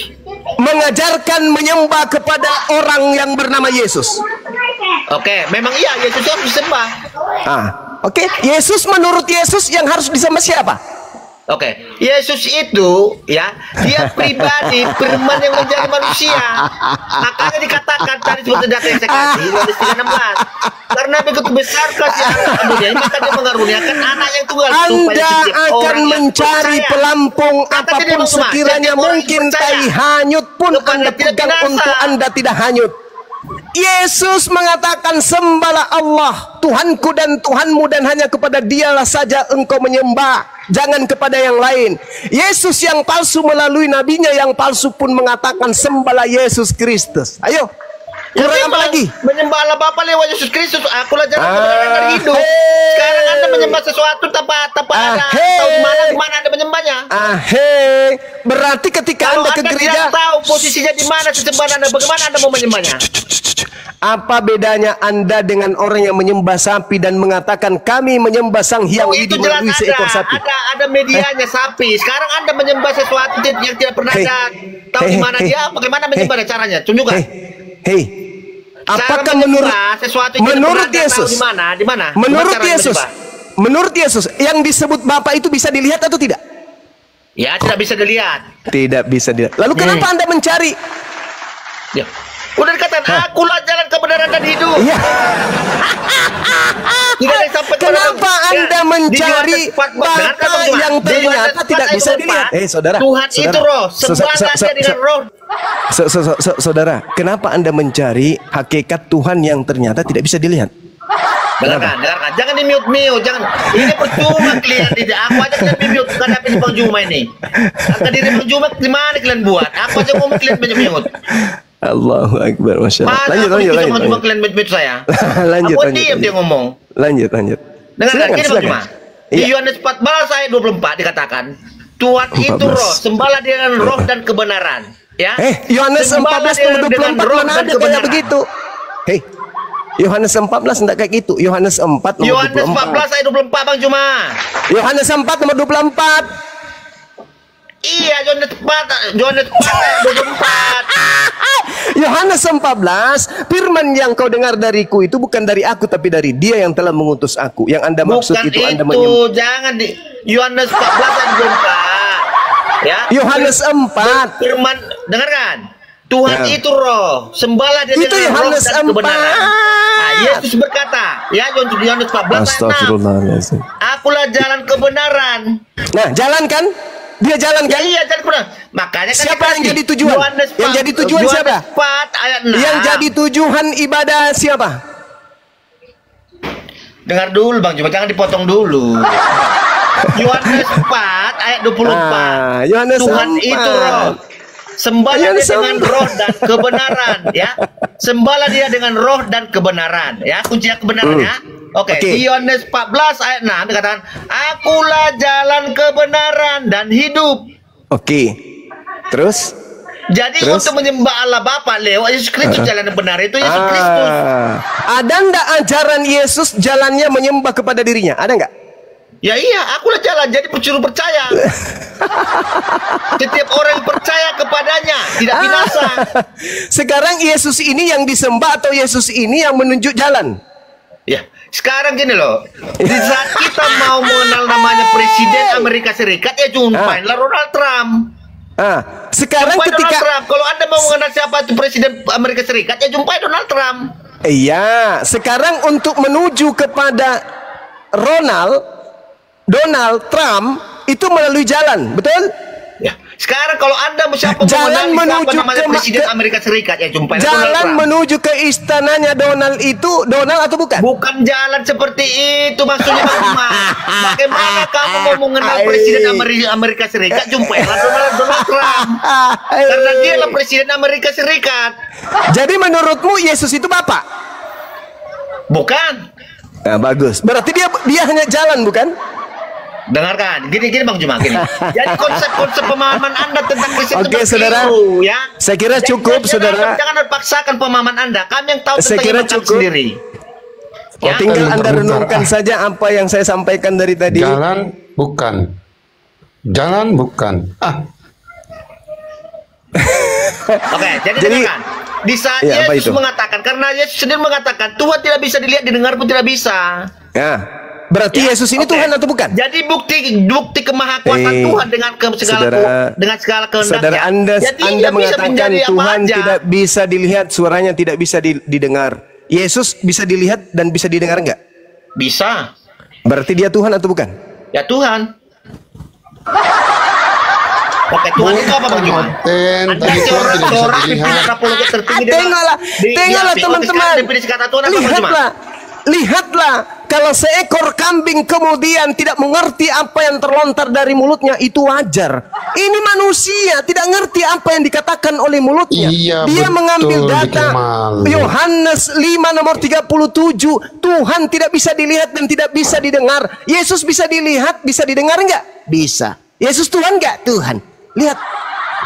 A: Mengajarkan menyembah kepada orang yang bernama Yesus.
B: Memang iya, Yesus harus disembah.
A: Yesus, menurut Yesus yang harus disembah siapa?
B: Oke, Yesus itu ya, dia pribadi firman yang menjadi manusia. Makanya dikatakan tadi seperti data yang saya kasih Yohanes 3:16. Karena begitu besar kasih Allah dunia, maka dia mengaruniakan anak yang tunggal.
A: Anda akan mencari pelampung apapun sekiranya mungkin, tai hanyut pun Anda pegang untuk Anda tidak hanyut. Yesus mengatakan, sembahlah Allah Tuhanku dan Tuhanmu, dan hanya kepada Dialah saja engkau menyembah, jangan kepada yang lain. Yesus yang palsu melalui nabinya yang palsu pun mengatakan, sembahlah Yesus Kristus. Ayo, kurang apa lagi?
B: Menyembah Allah Bapa lewat Yesus Kristus. Akulah jalan kebenaran dan hidup. Sekarang Anda menyembah sesuatu tanpa ada tahu di mana Anda menyembahnya.
A: Berarti ketika
B: kalau
A: Anda ke gereja,
B: tahu posisinya di mana sesembahan Anda, bagaimana Anda mau menyembahnya?
A: Apa bedanya Anda dengan orang yang menyembah sapi dan mengatakan kami menyembah Sang Hyang Widi melalui seekor sapi?
B: Ada medianya sapi. Sekarang Anda menyembah sesuatu yang tidak pernah ada tahu di mana dia, bagaimana menyembah caranya? Tunjukkan.
A: Apakah menurut Yesus?
B: Di mana?
A: Menurut Yesus yang disebut Bapa itu bisa dilihat atau tidak?
B: Ya, tidak bisa dilihat.
A: Tidak bisa dilihat. Lalu kenapa Anda mencari?
B: Ya. Udah dikatakan, akulah jalan kebenaran dan hidup.
A: Ya. Kenapa Anda mencari Bapa yang ternyata tidak bisa dilihat? Saudara,
B: Tuhan itu roh, sembahlah dia dengan roh.
A: Saudara, kenapa Anda mencari hakikat Tuhan yang ternyata tidak bisa dilihat?
B: Dengarkan. Jangan di-mute, jangan. Ini percuma kalian tidak. Aku aja kalian di-mute menghadapi Bang Juma ini. Angka diri Bang Juma gimana kalian buat? Aku aja ngomong kalian banyak-mute.
A: Allahu Akbar, Masya Allah. Lanjut.
B: Kalian mute saya.
A: Lanjut.
B: Diam dia ngomong.
A: Lanjut.
B: Dengarkan, gini Bang Juma. Di Yohanes 14 ayat 24 dikatakan, Tuhan itu roh, sembahlah dia dengan roh dan kebenaran. Ya.
A: Yohanes 14 24 mana ada kayak begitu? Yohanes 14 enggak kayak gitu. Yohanes 4 nomor 24.
B: Yohanes 14 ayat 24 Bang Juma.
A: Yohanes 4 nomor 24.
B: Iya, Yohanes 4 ayat 24.
A: Yohanes 14, firman yang kau dengar dariku itu bukan dari aku tapi dari Dia yang telah mengutus aku. Yang Anda maksud
B: bukan
A: itu Anda
B: jangan di Yohanes 14 ayat 24. Ya.
A: Yohanes 4.
B: Firman, dengarkan. Tuhan itu roh, sembahlah dia dengan roh dan kebenaran. Yesus berkata, ya Yohanes 14 ayat 6. Akulah jalan kebenaran.
A: Nah, jalan kan? Dia jalan kan?
B: Iya, jalan kebenaran. Makanya kan
A: siapa yang jadi tujuan? Yang jadi tujuan siapa?
B: 4 ayat 6.
A: Yang jadi tujuan ibadah siapa?
B: Dengar dulu Bang, cuma jangan dipotong dulu. Yohanes 4 ayat 24. Tuhan 4. Itu roh. Sembahlah dia dengan roh dan kebenaran, ya. Sembahlah dia dengan roh dan kebenaran, ya. Kuncinya kebenarannya. Oke. Yohanes 14 ayat 6 dikatakan, akulah jalan kebenaran dan hidup.
A: Terus?
B: Jadi untuk menyembah Allah Bapa lewat Yesus Kristus, jalan yang benar itu Yesus Kristus.
A: Ada enggak ajaran Yesus jalannya menyembah kepada dirinya? Ada enggak?
B: Ya iya, akulah jalan, jadi suruh percaya. Setiap orang yang percaya kepadanya tidak binasa.
A: Sekarang Yesus ini yang disembah atau Yesus ini yang menunjuk jalan?
B: Ya, sekarang gini loh. Di saat kita mau mengenal namanya Presiden Amerika Serikat, ya jumpainlah Donald Trump.
A: Sekarang
B: jumpai
A: ketika
B: Donald Trump. Kalau Anda mau mengenal siapa itu Presiden Amerika Serikat, ya jumpai Donald Trump.
A: Iya, sekarang untuk menuju kepada Donald Trump itu melalui jalan, betul?
B: Ya. Sekarang kalau Anda siapa
A: jalan menuju
B: ke Presiden Amerika Serikat, ya jumpai
A: jalan menuju ke istananya Donald itu Donald atau bukan?
B: Bukan jalan seperti itu maksudnya Bang. Bagaimana kamu mau mengenal Presiden Amerika Serikat? Jumpailah Donald Trump. Karena dia adalah Presiden Amerika Serikat.
A: Jadi menurutmu Yesus itu Bapak?
B: Bukan.
A: Nah, bagus. Berarti dia hanya jalan, bukan?
B: Dengarkan, gini Bang Juma, gini. Jadi konsep pemahaman Anda tentang Kristen
A: itu
B: saudara. Ya.
A: Saya kira cukup, saudara.
B: Jangan paksakan pemahaman Anda. Kami yang tahu tentang iman kami sendiri.
A: Ya. Tinggal Anda renungkan saja apa yang saya sampaikan dari tadi.
F: Jalan bukan.
B: Oke, jadi dengarkan. Di saat Yesus mengatakan, karena Yesus sendiri mengatakan Tuhan tidak bisa dilihat, didengar pun tidak bisa.
A: Ya. Berarti Yesus ini Tuhan atau bukan?
B: Jadi bukti kemahakuasaan Tuhan dengan segala kehendaknya.
A: Saudara, Anda mengatakan Tuhan tidak bisa dilihat, suaranya tidak bisa didengar. Yesus bisa dilihat dan bisa didengar enggak?
B: Bisa.
A: Berarti dia Tuhan atau bukan?
B: Ya Tuhan. Oke, Tuhan itu apa Bang Juman? Anda seorang pimpinan apologet tertinggi.
A: Tengoklah teman-teman. Lihatlah, kalau seekor kambing kemudian tidak mengerti apa yang terlontar dari mulutnya, itu wajar. Ini manusia tidak ngerti apa yang dikatakan oleh mulutnya.
F: Iya,
A: dia mengambil data Yohanes 5 nomor 37. Tuhan tidak bisa dilihat dan tidak bisa didengar. Yesus bisa dilihat, bisa didengar enggak? Bisa. Yesus Tuhan enggak? Tuhan. Lihat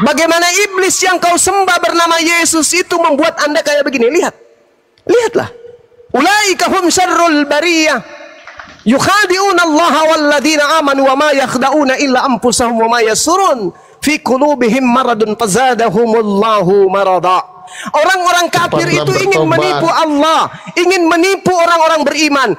A: bagaimana iblis yang kau sembah bernama Yesus itu membuat Anda kayak begini. Lihatlah. Ulaika hum syarrul bariyah yukhadi'una Allah walladzina amanu wa ma yakhda'una illa anfusahum wa ma yasurun fi qulubihim maradun fazadahumullahu marada. Orang-orang kafir itu ingin menipu Allah, ingin menipu orang-orang beriman.